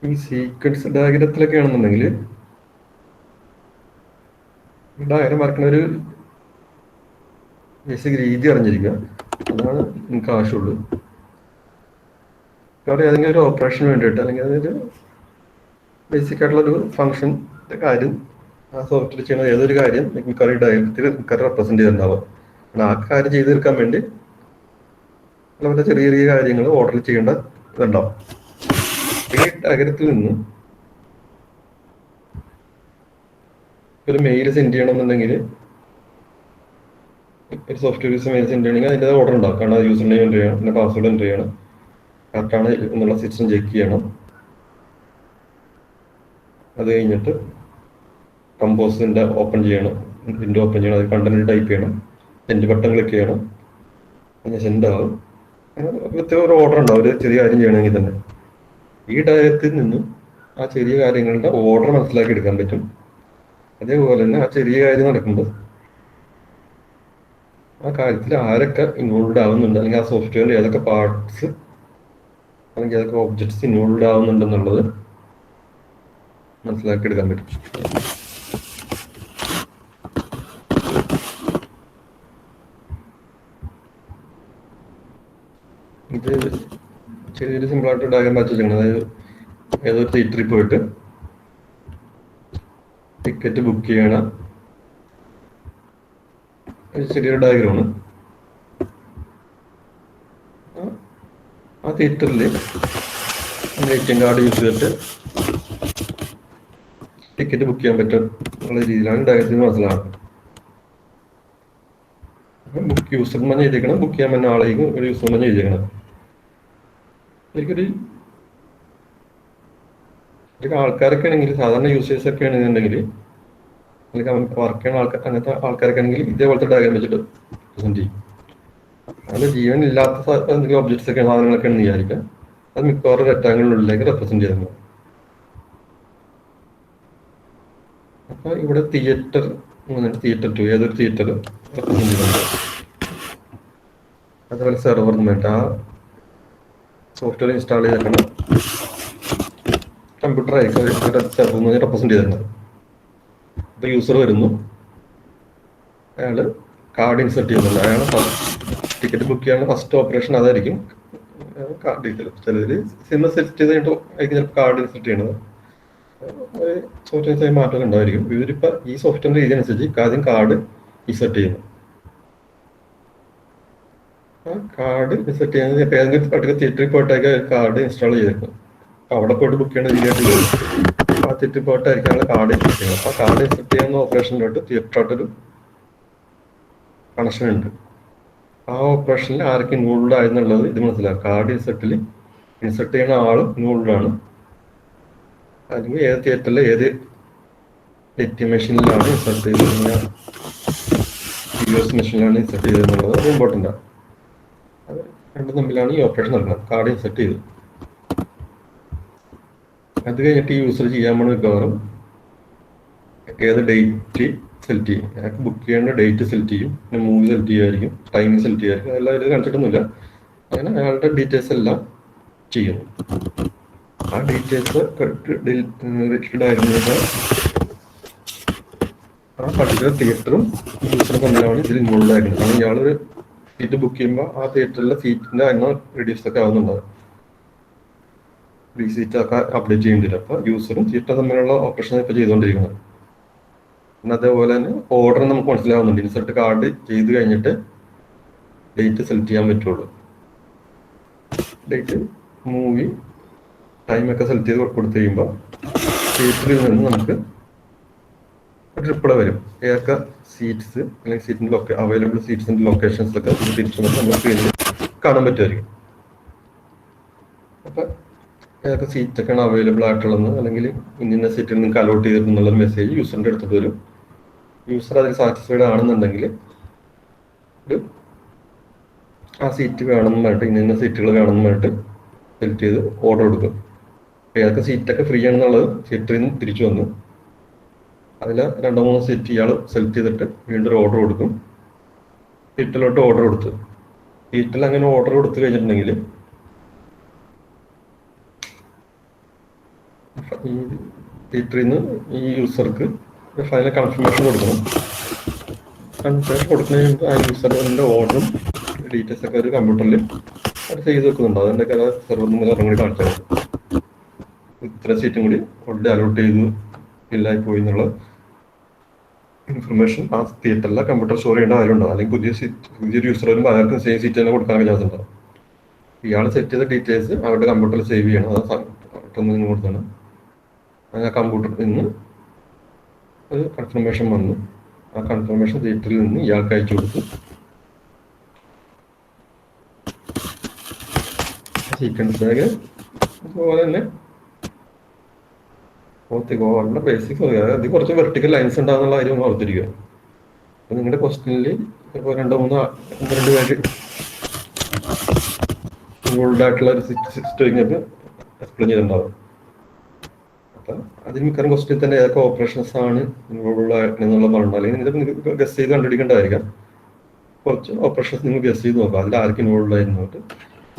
ഈ സീക്വൻസ് ഡയഗ്രത്തിലൊക്കെ ആണെന്നുണ്ടെങ്കിൽ ഡയഗ്രാം വരക്കണ ഒരു ബേസിക് രീതി അറിഞ്ഞിരിക്കുക, അതാണ് എനിക്ക് ആവശ്യമുള്ളൂ. കാരണം ഏതെങ്കിലും ഒരു ഓപ്പറേഷന് വേണ്ടിയിട്ട് അല്ലെങ്കിൽ അതൊരു ബേസിക് ആയിട്ടുള്ളൊരു ഫംഗ്ഷൻ്റെ കാര്യം ആ സോഫ്റ്റ്വെയർ ചെയ്യുന്ന ഏതൊരു കാര്യം മിക്കവാറും ഡയഗ്രത്തിൽ മിക്കവാറും റെപ്രസെന്റ് ചെയ്തിട്ടുണ്ടാവും. കാരണം ആ കാര്യം ചെയ്ത് തീർക്കാൻ വേണ്ടി വളരെ ചെറിയ ചെറിയ കാര്യങ്ങൾ ഓർഡർ ചെയ്യേണ്ട ഇതുണ്ടാവും. ഈ ഡയഗ്രത്തിൽ നിന്ന് ഒരു മെയിൽ സെൻഡ് ചെയ്യണമെന്നുണ്ടെങ്കിൽ ഒരു സോഫ്റ്റ്വെയർ യൂസ് മെയിൽ സെൻഡ് ചെയ്യണമെങ്കിൽ അതിൻ്റെ ഓർഡർ ഉണ്ടാവും. കാരണം യൂസർ നെയിം എൻ്റർ ചെയ്യണം, പിന്നെ പാസ്വേഡ് എൻ്റർ ചെയ്യണം, കറക്റ്റാണ് എന്നുള്ള സിസ്റ്റം ചെക്ക് ചെയ്യണം. അത് കഴിഞ്ഞിട്ട് കമ്പോസിൻ്റെ ഓപ്പൺ ചെയ്യണം, വിൻഡോ ഓപ്പൺ ചെയ്യണം, അത് കണ്ടന്റ് ടൈപ്പ് ചെയ്യണം, സെൻഡ് ബട്ടൺ ക്ലിക്ക് ചെയ്യണം, പിന്നെ സെൻഡ് ആവും. പ്രത്യേക ഒരു ഓർഡർ ഉണ്ടാവും ഒരു ചെറിയ കാര്യം ചെയ്യണമെങ്കിൽ തന്നെ. ഈ ഡയഗ്രത്തിൽ നിന്ന് ആ ചെറിയ കാര്യങ്ങളുടെ ഓർഡർ മനസ്സിലാക്കി എടുക്കാൻ പറ്റും. അതേപോലെ തന്നെ ആ ചെറിയ കാര്യം നടക്കുമ്പോൾ ആ കാര്യത്തിൽ ആരൊക്കെ ഇൻവോൾവ് ആവുന്നുണ്ട്, അല്ലെങ്കിൽ ആ സോഫ്റ്റ്വെയറിൽ ഏതൊക്കെ പാർട്സ് അല്ലെങ്കിൽ ഏതൊക്കെ ഒബ്ജക്ട്സ് ഇൻവോൾവ് ആവുന്നുണ്ടെന്നുള്ളത് മനസ്സിലാക്കി എടുക്കാൻ പറ്റും. ഇത് ചെറിയൊരു സിമ്പിളായിട്ട് ഡയഗ്രാം വരച്ചിരിക്കുന്നത്. അതായത് ഏതൊരു തിയേറ്ററിൽ പോയിട്ട് ടിക്കറ്റ് ബുക്ക് ചെയ്യണം, ചെറിയൊരു ഡയഗ്രമാണ്. ആ തിയേറ്ററിൽ ATM കാർഡ് യൂസ് ചെയ്തിട്ട് ടിക്കറ്റ് ബുക്ക് ചെയ്യാൻ പറ്റും എന്നുള്ള രീതിയിലാണ് ഡയഗ്രത്തിൽ മനസ്സിലാകുന്നത്. ബുക്ക് യൂസർ തന്നെ ചെയ്തേക്കണം, ബുക്ക് ചെയ്യാൻ പറ്റുന്ന ആളേക്കും ഒരു യൂസർ തന്നെ ചെയ്തേക്കണം. ശരിക്കും ആൾക്കാരൊക്കെ ആണെങ്കിൽ, സാധാരണ യൂസേഴ്സ് ഒക്കെ ആണെന്നുണ്ടെങ്കിൽ, അല്ലെങ്കിൽ അവൻ വർക്ക് ചെയ്യുന്ന ആൾക്കാർ, അങ്ങനത്തെ ആൾക്കാരൊക്കെ ആണെങ്കിൽ ഇതേപോലത്തെ ഡയഗ്രാം വെച്ചിട്ട് പ്രസന്റ് ചെയ്യും. അതിൽ ജീവൻ ഇല്ലാത്ത എന്തെങ്കിലും ഒബ്ജക്ട്സ് ഒക്കെ സാധനങ്ങളൊക്കെ ആണെന്ന് വിചാരിക്കാം, അത് മിക്കവാറും റെക്ടാങ്കിളിനുള്ളിലേക്ക് റെപ്രസെന്റ് ചെയ്യുന്നത്. അപ്പൊ ഇവിടെ തിയേറ്റർ 2 ഏതൊരു തിയേറ്റർ റെപ്രസെന്റ് ചെയ്യുന്നുണ്ട്. അതുപോലെ സെർവർ എന്നിട്ട് ആ സോഫ്റ്റ്വെയർ ഇൻസ്റ്റാൾ ചെയ്തേക്കണം കമ്പ്യൂട്ടർ ആയിരിക്കും സെർവർ റെപ്രസെന്റ് ചെയ്തിരുന്നത്. ഇപ്പൊ യൂസർ വരുന്നു, അയാള് കാർഡ് ഇൻസെർട്ട് ചെയ്യുന്നുണ്ട്. അയാൾ ടിക്കറ്റ് ബുക്ക് ചെയ്യാനുള്ള ഫസ്റ്റ് ഓപ്പറേഷൻ അതായിരിക്കും. കാർഡ് ഡീറ്റെയിൽ ചിലർ സിം സെറ്റ് ചെയ്ത് കഴിഞ്ഞിട്ട് ആയിരിക്കും ചിലപ്പോൾ കാർഡ് ഇൻസെർട്ട് ചെയ്യണത്. സോഫ്റ്റ്വെയർ മാറ്റം ഉണ്ടായിരിക്കും. ഇവരിപ്പോ ഈ സോഫ്റ്റ്വെയർ രീതി അനുസരിച്ച് ആദ്യം കാർഡ് ഇൻസെർട്ട് ചെയ്യുന്നു. ആ കാർഡ് ഇൻസെർട്ട് ചെയ്യുന്നത് ഇപ്പൊ ഏതെങ്കിലും പർട്ടിക്കുലർ തിയേറ്ററിൽ പോയിട്ടൊക്കെ കാർഡ് ഇൻസ്റ്റാൾ ചെയ്തേക്കും. അവിടെ പോയിട്ട് ബുക്ക് ചെയ്യേണ്ട രീതിയായിട്ട് വരും. ആ തിയേറ്ററിൽ പോയിട്ടായിരിക്കും ഞങ്ങൾ കാർഡ് ഇൻസെർട്ട് ചെയ്യുന്നത്. അപ്പൊ കാർഡ് ഇൻസെർട്ട് ചെയ്യുന്ന ഓപ്പറേഷനിലോട്ട് തിയേറ്ററായിട്ടൊരു കണക്ഷൻ ഉണ്ട്. ആ ഓപ്പറേഷനിൽ ആരൊക്കെ ഇൻവോൾവ് ആയെന്നുള്ളത് ഇത് മനസ്സിലാക്കാം. കാർഡ് ഇൻസെർട്ട് ചെയ്യുന്ന ആളും ഇൻവോൾവ് ആണ്, അല്ലെങ്കിൽ ഏത് തിയേറ്ററിൽ ഏത് ATM മെഷീനിലാണ് ഇൻസെർട്ട് ചെയ്തത്, US മെഷീനിലാണ് ഇൻസെർട്ട് ചെയ്തതെന്നുള്ളത് അത് ഇമ്പോർട്ടൻ്റ് ആണ്. അത് രണ്ടും തമ്മിലാണ് ഈ ഓപ്പറേഷൻ നടക്കുന്നത്. കാർഡ് ഇൻസെർട്ട് ചെയ്തു, അത് കഴിഞ്ഞിട്ട് ഈ യൂസർ ചെയ്യാൻ പോണ മിക്കവാറും ഏത് ഡേറ്റ് സെലക്ട് ചെയ്യും. അയാൾക്ക് ബുക്ക് ചെയ്യേണ്ട ഡേറ്റ് സെലക്ട് ചെയ്യും, പിന്നെ മൂവി സെലക്ട് ചെയ്യുമായിരിക്കും, ടൈമിംഗ് സെലക്ട് ചെയ്യുമായിരിക്കും. അതെല്ലാം ഇത് കാണിച്ചിട്ടൊന്നുമില്ല. അങ്ങനെ അയാളുടെ ഡീറ്റെയിൽസ് എല്ലാം ചെയ്യുന്നു. ആ ഡീറ്റെയിൽസ് ആയിരുന്നത് ആ പർട്ടിക്കുലർ തിയേറ്ററും യൂസറും തമ്മിലാണ് ഇതിൽ ഇൻവോൾവ് ആയിരുന്നത്. കാരണം ഇയാളൊരു സീറ്റ് ബുക്ക് ചെയ്യുമ്പോൾ ആ തിയേറ്ററിലെ സീറ്റിന്റെ എണ്ണം റെഡ്യൂസ് ഒക്കെ ആവുന്നുണ്ടാവും. സീറ്റ് ഒക്കെ അപ്ഡേറ്റ് ചെയ്യേണ്ടില്ല. അപ്പൊ യൂസറും സീറ്റും തമ്മിലുള്ള ഓപ്പറേഷൻ ഇപ്പൊ ചെയ്തുകൊണ്ടിരിക്കുന്നത്. പിന്നെ അതേപോലെ തന്നെ ഓർഡർ നമുക്ക് മനസ്സിലാവുന്നുണ്ട്. ഇൻസെർട്ട് കാർഡ് ചെയ്ത് കഴിഞ്ഞിട്ട് ഡേറ്റ് സെലക്ട് ചെയ്യാൻ പറ്റുള്ളൂ. ഡേറ്റ് മൂവി ടൈമൊക്കെ സെലക്ട് ചെയ്ത് കൊടുത്തു കഴിയുമ്പോൾ സീറ്റിൽ നിന്ന് നമുക്ക് ഒരു റിപ്ലൈ വരും. ഏതൊക്കെ സീറ്റ്സ് അല്ലെങ്കിൽ സീറ്റിൻ്റെ അവൈലബിൾ സീറ്റ്സിൻ്റെ ലൊക്കേഷൻസൊക്കെ തിരിച്ചു വന്നിട്ട് നമ്മുടെ സ്ക്രീനിൽ കാണാൻ പറ്റുമായിരിക്കും. അപ്പം ഏതൊക്കെ സീറ്റൊക്കെയാണ് അവൈലബിൾ ആയിട്ടുള്ളത് അല്ലെങ്കിൽ ഇന്ന സീറ്റിൽ നിങ്ങൾക്ക് അലോട്ട് ചെയ്തിട്ടുള്ള മെസ്സേജ് യൂസറിൻ്റെ അടുത്തോട്ട് വരും. യൂസർ അതിൽ സാറ്റിസ്ഫൈഡ് ആണെന്നുണ്ടെങ്കിൽ ഒരു ആ സീറ്റ് വേണമെന്ന് പറഞ്ഞിട്ട് ഇന്ന സീറ്റുകൾ വേണമെന്ന് പറഞ്ഞിട്ട് സെലക്ട് ചെയ്ത് ഓർഡർ കൊടുക്കും. ഏതൊക്കെ സീറ്റൊക്കെ ഫ്രീ ആണെന്നുള്ളത് സീറ്റിൽ നിന്ന് തിരിച്ചു വന്നു അതിൽ 2-3 സീറ്റ് ഇയാൾ സെലക്ട് ചെയ്തിട്ട് വീണ്ടും ഒരു ഓർഡർ കൊടുക്കും. സീറ്റിലോട്ട് ഓർഡർ കൊടുത്ത് സീറ്റിൽ അങ്ങനെ ഓർഡർ കൊടുത്തു കഴിഞ്ഞിട്ടുണ്ടെങ്കിൽ ഈ സീറ്റിൽ നിന്ന് ഈ യൂസർക്ക് ഫൈനൽ കൺഫർമേഷൻ കൊടുക്കണം. കൺഫർമേഷൻ കൊടുക്കുന്നതിന് ആ യൂസറിൻ്റെ ഓർഡറും ഡീറ്റെയിൽസ് ഒക്കെ ഒരു കമ്പ്യൂട്ടറിൽ അത് ചെയ്ത് വെക്കുന്നുണ്ട്. അതിൻ്റെ ഒക്കെ സെർവറിൽ നിന്ന് ഇറങ്ങി കാണിച്ചാൽ ഇത്ര സീറ്റും കൂടി ഓൾറെഡി അലോട്ട് ചെയ്തു ഫില്ലായി പോയി എന്നുള്ള ഇൻഫർമേഷൻ ആ തിയേറ്ററിലെ കമ്പ്യൂട്ടർ സ്റ്റോർ ചെയ്യേണ്ട കാര്യമുണ്ടാവും. അല്ലെങ്കിൽ പുതിയൊരു യൂസർ വരുമ്പോൾ അയാൾക്ക് സെയിം സീറ്റ് തന്നെ കൊടുക്കാൻ ചാൻസ് ഉണ്ടാവും. ഇയാൾ സെറ്റ് ചെയ്ത ഡീറ്റെയിൽസ് അവരുടെ കമ്പ്യൂട്ടറിൽ സേവ് ചെയ്യണം. അത് പെട്ടെന്ന് നിങ്ങൾ കൊടുത്താണ് ആ കമ്പ്യൂട്ടറിൽ നിന്ന് ഒരു കൺഫർമേഷൻ വന്നു. ആ കൺഫർമേഷൻ തിയേറ്ററിൽ നിന്ന് ഇയാൾക്ക് അയച്ചു കൊടുത്തു. സീക്വൻസ് ബാഗ് അതുപോലെ തന്നെ വളരെ ബേസിക്സ് അത് കുറച്ച് വെർട്ടിക്കൽ ലൈൻസ് ഉണ്ടാകുന്നുള്ള കാര്യം ഓർത്തിരിക്കുക. അപ്പോൾ നിങ്ങളുടെ ക്വസ്റ്റ്യനിൽ ഇപ്പോൾ 2-3 പേര് ഇൻവോൾവ് ആയിട്ടുള്ള ഒരു സിസ്റ്റം എക്സ്പ്ലെയിൻ ചെയ്തിട്ടുണ്ടാവും. അപ്പം അതിന് മിക്കവാറും ക്വസ്റ്റ്യൻ തന്നെ ഏതൊക്കെ ഓപ്പറേഷൻസ് ആണ് ഇൻവോൾവ് ആയിട്ടുള്ള പറഞ്ഞാൽ അല്ലെങ്കിൽ നിങ്ങൾക്ക് ഗസ് ചെയ്ത് കണ്ടുപിടിക്കേണ്ടതായിരിക്കാം. കുറച്ച് ഓപ്പറേഷൻസ് നിങ്ങൾ ഗസ് ചെയ്ത് നോക്കുക അതിൽ ആർക്ക് ഇൻവോൾവ് ആയിരുന്നിട്ട്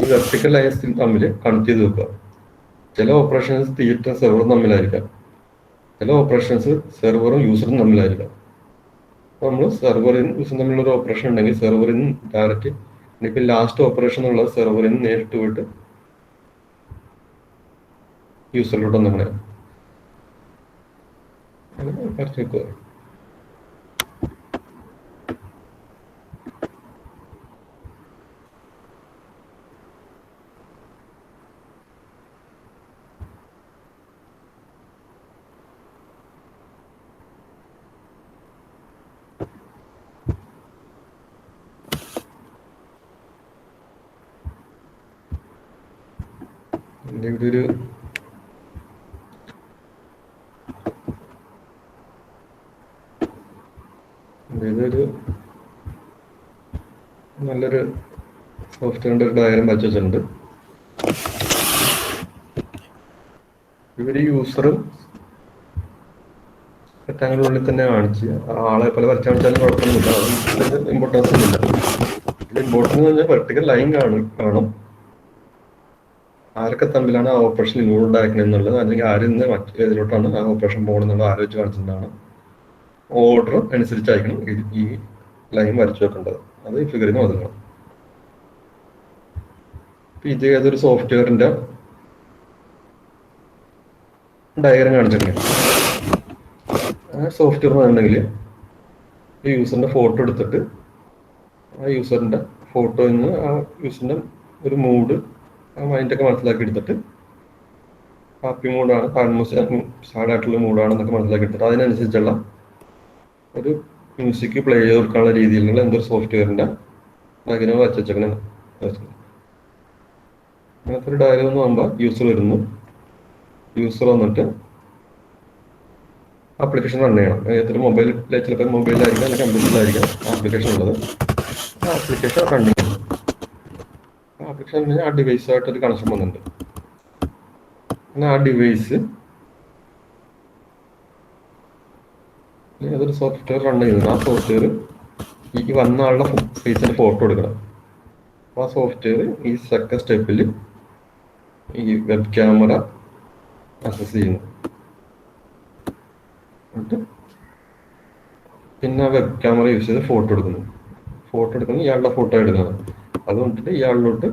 ഈ വെർട്ടിക്കൽ ലൈൻസ് തമ്മിൽ കണക്ട് ചെയ്ത് വെക്കുക. ചില ഓപ്പറേഷൻസ് തിയേറ്ററും സെർവറും തമ്മിലായിരിക്കാം, ചില ഓപ്പറേഷൻസ് സെർവറും യൂസറും തമ്മിലായിരിക്കാം. അപ്പോൾ നമ്മൾ സെർവറിനും യൂസറും തമ്മിലുള്ള ഒരു ഓപ്പറേഷൻ ഉണ്ടെങ്കിൽ സെർവറിൽ നിന്ന് ഡയറക്റ്റ് ഇനിയിപ്പോൾ ലാസ്റ്റ് ഓപ്പറേഷൻ ഉള്ളത് സെർവറിൽ നിന്ന് നേരിട്ട് പോയിട്ട് യൂസറിലോട്ട് അങ്ങനെ വരച്ച് വെക്കുക. ഇവിടെ ഒരു ഇതൊരു നല്ലൊരു സോഫ്റ്റ്വെയറിൻ്റെ ഒരു ഡയഗ്രം വരച്ച് വെച്ചിട്ടുണ്ട്. ഇവർ യൂസറും റെക്ടാങ്കിളിനുള്ളിൽ തന്നെ കാണിച്ച് ആളെ പോലെ വരച്ച് കാണിച്ചാലും കുഴപ്പമൊന്നുമില്ല, ഇമ്പോർട്ടൻസ് ഒന്നുമില്ല. ഇത് ഇമ്പോർട്ടൻസ് എന്ന് പറഞ്ഞാൽ വെർട്ടിക്കൽ ലൈൻ കാണും ആരൊക്കെ തമ്മിലാണ് ആ ഓപ്പറേഷൻ ഇൻവോൾവ് ആക്കുന്നത് എന്നുള്ളത്, അല്ലെങ്കിൽ ആരിൽ നിന്ന് മറ്റേതിലോട്ടാണ് ആ ഓപ്പറേഷൻ പോകണമെന്നുള്ളത് ആലോചിച്ച് കാണിച്ചിട്ടുണ്ടാണ്. ഓർഡർ അനുസരിച്ചായിരിക്കണം ഈ ലൈൻ വരച്ചു വെക്കേണ്ടത്. അത് ഈ ഫിഗറിന് ഒതുങ്ങണം. ഇത് ഏതൊരു സോഫ്റ്റ്വെയറിന്റെ ഡയഗ്രം കാണിച്ചിട്ടുണ്ട്. ആ സോഫ്റ്റ്വെയർ എന്നുണ്ടെങ്കിൽ ഈ യൂസറിന്റെ ഫോട്ടോ എടുത്തിട്ട് ആ യൂസറിന്റെ ഫോട്ടോയിൽ നിന്ന് ആ യൂസറിന്റെ ഒരു മൂഡ് ആ മൈൻഡൊക്കെ മനസ്സിലാക്കി എടുത്തിട്ട് ഹാപ്പി മൂഡാണ്, സാഡായിട്ടുള്ള മൂഡാണെന്നൊക്കെ മനസ്സിലാക്കി എടുത്തിട്ട് അതിനനുസരിച്ചുള്ള ഒരു മ്യൂസിക് പ്ലേ ചെയ്ത് കൊടുക്കാനുള്ള രീതിയിലുള്ള എന്തൊരു സോഫ്റ്റ്വെയറിന്റെ ഡയഗ്രം വരച്ചേക്കണേ. അങ്ങനത്തെ ഒരു ഡയഗ്രം എന്ന് പറയുമ്പോൾ യൂസർ വരുന്നു, യൂസർ വന്നിട്ട് ആപ്ലിക്കേഷൻ റൺ ചെയ്യണം. ഏതൊരു ചിലപ്പോൾ മൊബൈലിലായിരിക്കാം അല്ലെങ്കിൽ കമ്പ്യൂട്ടറിലായിരിക്കാം ആപ്ലിക്കേഷൻ ഉള്ളത്. ആ ആപ്ലിക്കേഷൻ റൺ ചെയ്യണം. ആപ്ലിക്കേഷൻ ആ ഡിവൈസുമായിട്ടൊരു കണക്ഷൻ വന്നിട്ടുണ്ട്. പിന്നെ ആ ഡിവൈസ് അതൊരു സോഫ്റ്റ്വെയർ റൺ ചെയ്യുന്നത്. ആ സോഫ്റ്റ്വെയർ ഈ വന്ന ആളുടെ ഫേസിന്റെ ഫോട്ടോ എടുക്കണം. അപ്പോൾ ആ സോഫ്റ്റ്വെയർ ഈ സെക്കൻഡ് സ്റ്റെപ്പിൽ ഈ വെബ് ക്യാമറ അക്സസ് ചെയ്യുന്നു. എന്നിട്ട് പിന്നെ വെബ് ക്യാമറ യൂസ് ചെയ്ത് ഫോട്ടോ എടുക്കുന്നു. ഇയാളുടെ ഫോട്ടോ എടുക്കണം. അതുകൊണ്ടിട്ട് ഇയാളിലോട്ട്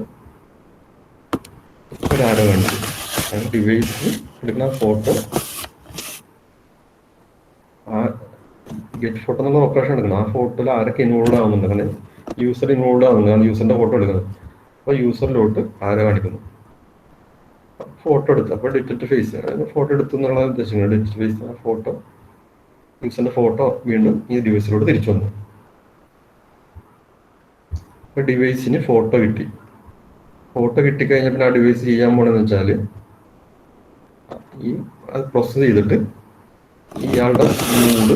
ഒരാരോ കാണിച്ചു ഡിവൈസ് എടുക്കുന്ന ഫോട്ടോ ആ ഗെറ്റ് ഫോട്ടോ എന്നുള്ള ഓപ്പറേഷൻ എടുക്കണം. ആ ഫോട്ടോയിൽ ആരൊക്കെ ഇൻവോൾവ് ആവുന്നുണ്ട്, അങ്ങനെ യൂസർ ഇൻവോൾവ് ആവുന്നുണ്ട്, യൂസറിന്റെ ഫോട്ടോ എടുക്കുന്നത്. അപ്പോൾ യൂസറിലോട്ട് ആരോ കാണിക്കുന്നു. ഫോട്ടോ എടുത്തു. അപ്പോൾ ഡിജിറ്റൽ ഫേസ് ഫോട്ടോ എടുത്തു എന്നുള്ള ഉദ്ദേശിക്കുന്നത്. ഡിജിറ്റൽ ഫേസ് ഫോട്ടോ യൂസറിന്റെ ഫോട്ടോ വീണ്ടും ഈ ഡിവൈസിലോട്ട് തിരിച്ചു വന്നു. അപ്പോൾ ഡിവൈസിന് ഫോട്ടോ കിട്ടി. ഫോട്ടോ കിട്ടിക്കഴിഞ്ഞാൽ പിന്നെ ആ ഡിവൈസ് ചെയ്യാൻ പോണെന്ന് വെച്ചാൽ ഈ അത് പ്രോസസ് ചെയ്തിട്ട് ഇയാളുടെ മൂഡ്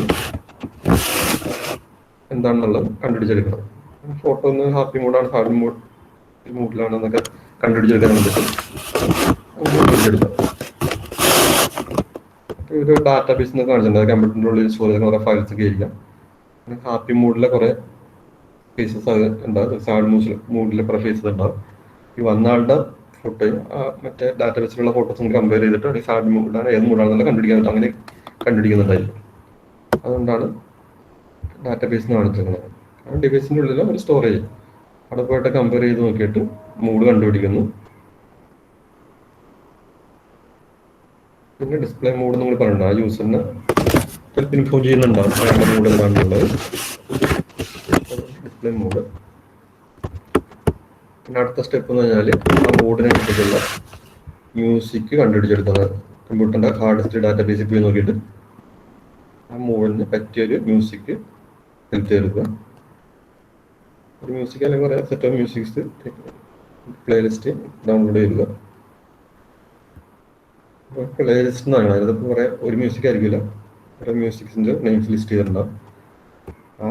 എന്താണെന്നുള്ളത് കണ്ടുപിടിച്ചെടുക്കണം. ഫോട്ടോ ഒന്ന് ഹാപ്പി മൂഡാണ്, ഹാപ്പി മൂഡിലാണെന്നൊക്കെ കണ്ടുപിടിച്ചെടുക്കാൻ പറ്റും. കണ്ടുപിടിച്ചെടുക്കാം. ഒരു ഡാറ്റാബേസ് എന്ന് കാണിച്ചിട്ടുണ്ട്. കമ്പ്യൂട്ടറിൻ്റെ ഉള്ളിൽ സ്റ്റോർ ചെയ്ത കുറെ ഫയൽസ് ഒക്കെ ആയിരിക്കാം. ഹാപ്പി മൂഡിലെ കുറെ ഫേസസ് അത് ഉണ്ടാവും, സാഡ് മൂഡിലെ കുറെ ഫേസസ് ഉണ്ടാവും. ഈ വന്ന ആളുടെ ഫോട്ടോയും മറ്റേ ഡാറ്റാബേസിലുള്ള ഫോട്ടോസും കമ്പയർ ചെയ്തിട്ട് അല്ലെങ്കിൽ സാഡ് മൂഡാണ് ഏത് മൂഡാണെന്നുള്ള കണ്ടുപിടിക്കാൻ പറ്റും. അങ്ങനെ കണ്ടുപിടിക്കുന്നുണ്ടായിരിക്കും. അതുകൊണ്ടാണ് ഡാറ്റാബേസ് എന്ന് കാണിച്ചിരിക്കുന്നത്. ആ ഡിവൈസിൻ്റെ ഉള്ളിൽ ഒരു സ്റ്റോറേജ് അവിടെ പോയിട്ട് കമ്പയർ ചെയ്ത് നോക്കിയിട്ട് മൂഡ് കണ്ടുപിടിക്കുന്നു. പിന്നെ ഡിസ്പ്ലേ മോഡ് നമ്മൾ പറഞ്ഞിട്ടുണ്ട്. ആ യൂസറിന് ചിലപ്പോൾ ഇൻഫോം ചെയ്യുന്നുണ്ടാവും അയാളുടെ മൂഡ് എന്താണുള്ളത്. Display mode. പിന്നെ അടുത്ത സ്റ്റെപ്പ് എന്ന് പറഞ്ഞാൽ ആ മൂഡിനനുസരിച്ചുള്ള മ്യൂസിക് കണ്ടുപിടിച്ചെടുക്കുന്നത്. കമ്പ്യൂട്ടറിൻ്റെ ഹാർഡ് ഡിസ്ക് ഡാറ്റാബേസിൽ പോയി നോക്കിയിട്ട് ആ മൂഡിന് പറ്റിയൊരു മ്യൂസിക് സെലക്ട് ചെയ്തെടുക്കുക. ഒരു മ്യൂസിക് അല്ലെങ്കിൽ കുറേ set of musics playlist download ചെയ്യുക. പ്ലേലിസ്റ്റ് എന്നാണ് അതിനകത്ത് കുറേ ഒരു മ്യൂസിക് ആയിരിക്കില്ല, കുറേ മ്യൂസിക്സിൻ്റെ നെയിംസ് ലിസ്റ്റ് ചെയ്തിട്ടുണ്ടാവും. ആ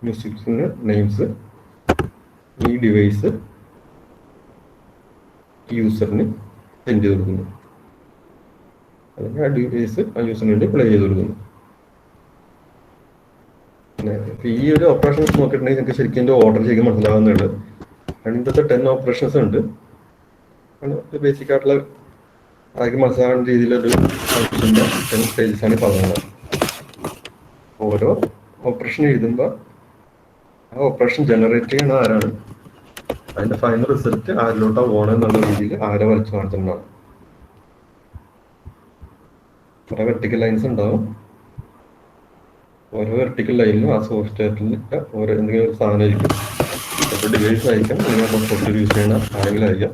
മ്യൂസിക്സിൻ്റെ നെയിംസ് ഈ ഡിവൈസ് യൂസറിന് സെൻഡ് ചെയ്ത് കൊടുക്കുന്നു. അല്ലെങ്കിൽ ആ ഡിവൈസ് ആ യൂസറിന് വേണ്ടി പ്ലേ ചെയ്ത് കൊടുക്കുന്നു. ഈ ഒരു ഓപ്പറേഷൻ നോക്കിയിട്ടുണ്ടെങ്കിൽ നിങ്ങൾക്ക് ശരിക്കും എൻ്റെ ഓർഡർ ശരിക്കും മനസ്സിലാവുന്നുണ്ട്. അതിൻ്റെ 10 ഓപ്പറേഷൻസ് ഉണ്ട്. ബേസിക് ആയിട്ടുള്ള ആർക്ക് മനസ്സിലാകുന്ന രീതിയിലൊരു ഫംഗ്ഷൻ്റെ 10 സ്റ്റേജസ് ആണ് പറയുന്നത്. ഓരോ ഓപ്പറേഷൻ എഴുതുമ്പോൾ ആ ഓപ്പറേഷൻ ജനറേറ്റ് ചെയ്യുന്ന ആരാണ്, അതിൻ്റെ ഫൈനൽ റിസൾട്ട് ആരിലോട്ടാ പോകണം എന്നുള്ള രീതിയിൽ ആരെ വരച്ച് കാണിച്ചിട്ടുണ്ടാവും. കുറേ വെർട്ടിക്കൽ ലൈൻസ് ഉണ്ടാവും. ഓരോ വെർട്ടിക്കൽ ലൈനിലും ആ സോഫ്റ്റ്വെയറിൽ ഓരോ എന്തെങ്കിലും ഒരു സാധനം ആയിരിക്കും. അപ്പോൾ ഡിവൈസ് ആയിരിക്കാം, നിങ്ങൾ സോഫ്റ്റ്വെയർ യൂസ് ചെയ്യുന്ന ആരെങ്കിലും ആയിരിക്കാം.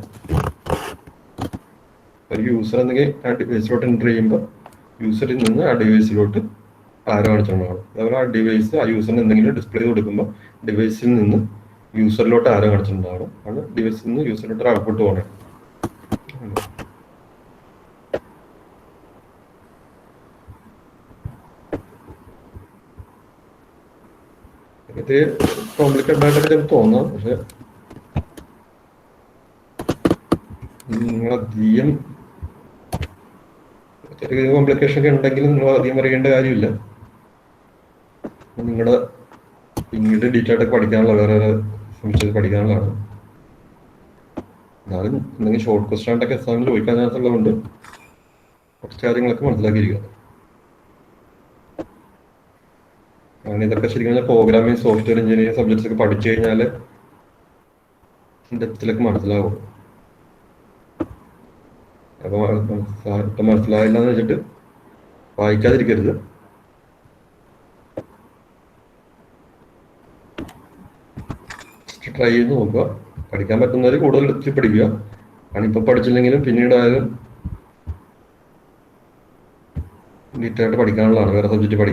ഒരു യൂസർ എന്തെങ്കിലും ആ ഡിവൈസിലോട്ട് എൻ്റർ ചെയ്യുമ്പോൾ യൂസറിൽ നിന്ന് ആ ഡിവൈസിലോട്ട് ആരോ കാണിച്ചിട്ടുണ്ടാവും. അതേപോലെ ആ ഡിവൈസ് ആ യൂസറിന് എന്തെങ്കിലും ഡിസ്പ്ലേ കൊടുക്കുമ്പോൾ ഡിവൈസിൽ നിന്ന് യൂസറിലോട്ട് ആരോ കാണിച്ചിട്ടുണ്ടാവും. ആണ് ഡിവൈസിൽ നിന്ന് യൂസറിലോട്ട് ഒരു ഔട്ട്പുട്ട് പോകണം. ഇത് കോംപ്ലിക്കേറ്റഡ് ആയിട്ടൊക്കെ ചിലപ്പോൾ തോന്നാം, പക്ഷെ നിങ്ങളധികം ചെറിയ കോംപ്ലിക്കേഷൻ ഒക്കെ ഉണ്ടെങ്കിലും നിങ്ങൾ അധികം അറിയേണ്ട കാര്യമില്ല. നിങ്ങളുടെ പിന്നീട് ഡീറ്റെയിൽ ആയിട്ട് പഠിക്കാനുള്ള വേറെ സംശയം പഠിക്കാനുള്ളതാണ്. എന്നാലും എന്തെങ്കിലും ഷോർട്ട് ക്വസ്റ്റ്യൻ ആയിട്ടൊക്കെ എക്സാമിൽ ചോദിക്കാൻ ചാൻസ് ഉള്ളതുകൊണ്ട് കുറച്ച് കാര്യങ്ങളൊക്കെ മനസ്സിലാക്കിയിരിക്കുക. കാരണം ഇതൊക്കെ ശരിക്കും പറഞ്ഞാൽ പ്രോഗ്രാമിംഗ് സോഫ്റ്റ്വെയർ എഞ്ചിനീയറിംഗ് സബ്ജക്ട്സ് ഒക്കെ പഠിച്ചു കഴിഞ്ഞാൽ ഡെപ്തിലൊക്കെ മനസ്സിലാവും. അപ്പോൾ ഇപ്പം മനസ്സിലായില്ല എന്ന് വെച്ചിട്ട് വായിക്കാതിരിക്കരുത്. ട്രൈ ചെയ്ത് നോക്കുക. പഠിക്കാൻ പറ്റുന്നവർ കൂടുതൽ എടുത്ത് പഠിക്കുക. കാരണം ഇപ്പം പഠിച്ചില്ലെങ്കിലും പിന്നീട് ആയാലും ഡീറ്റെയിൽ ആയിട്ട് പഠിക്കാനുള്ളതാണ്, വേറെ സബ്ജക്റ്റ് പഠിക്കാൻ.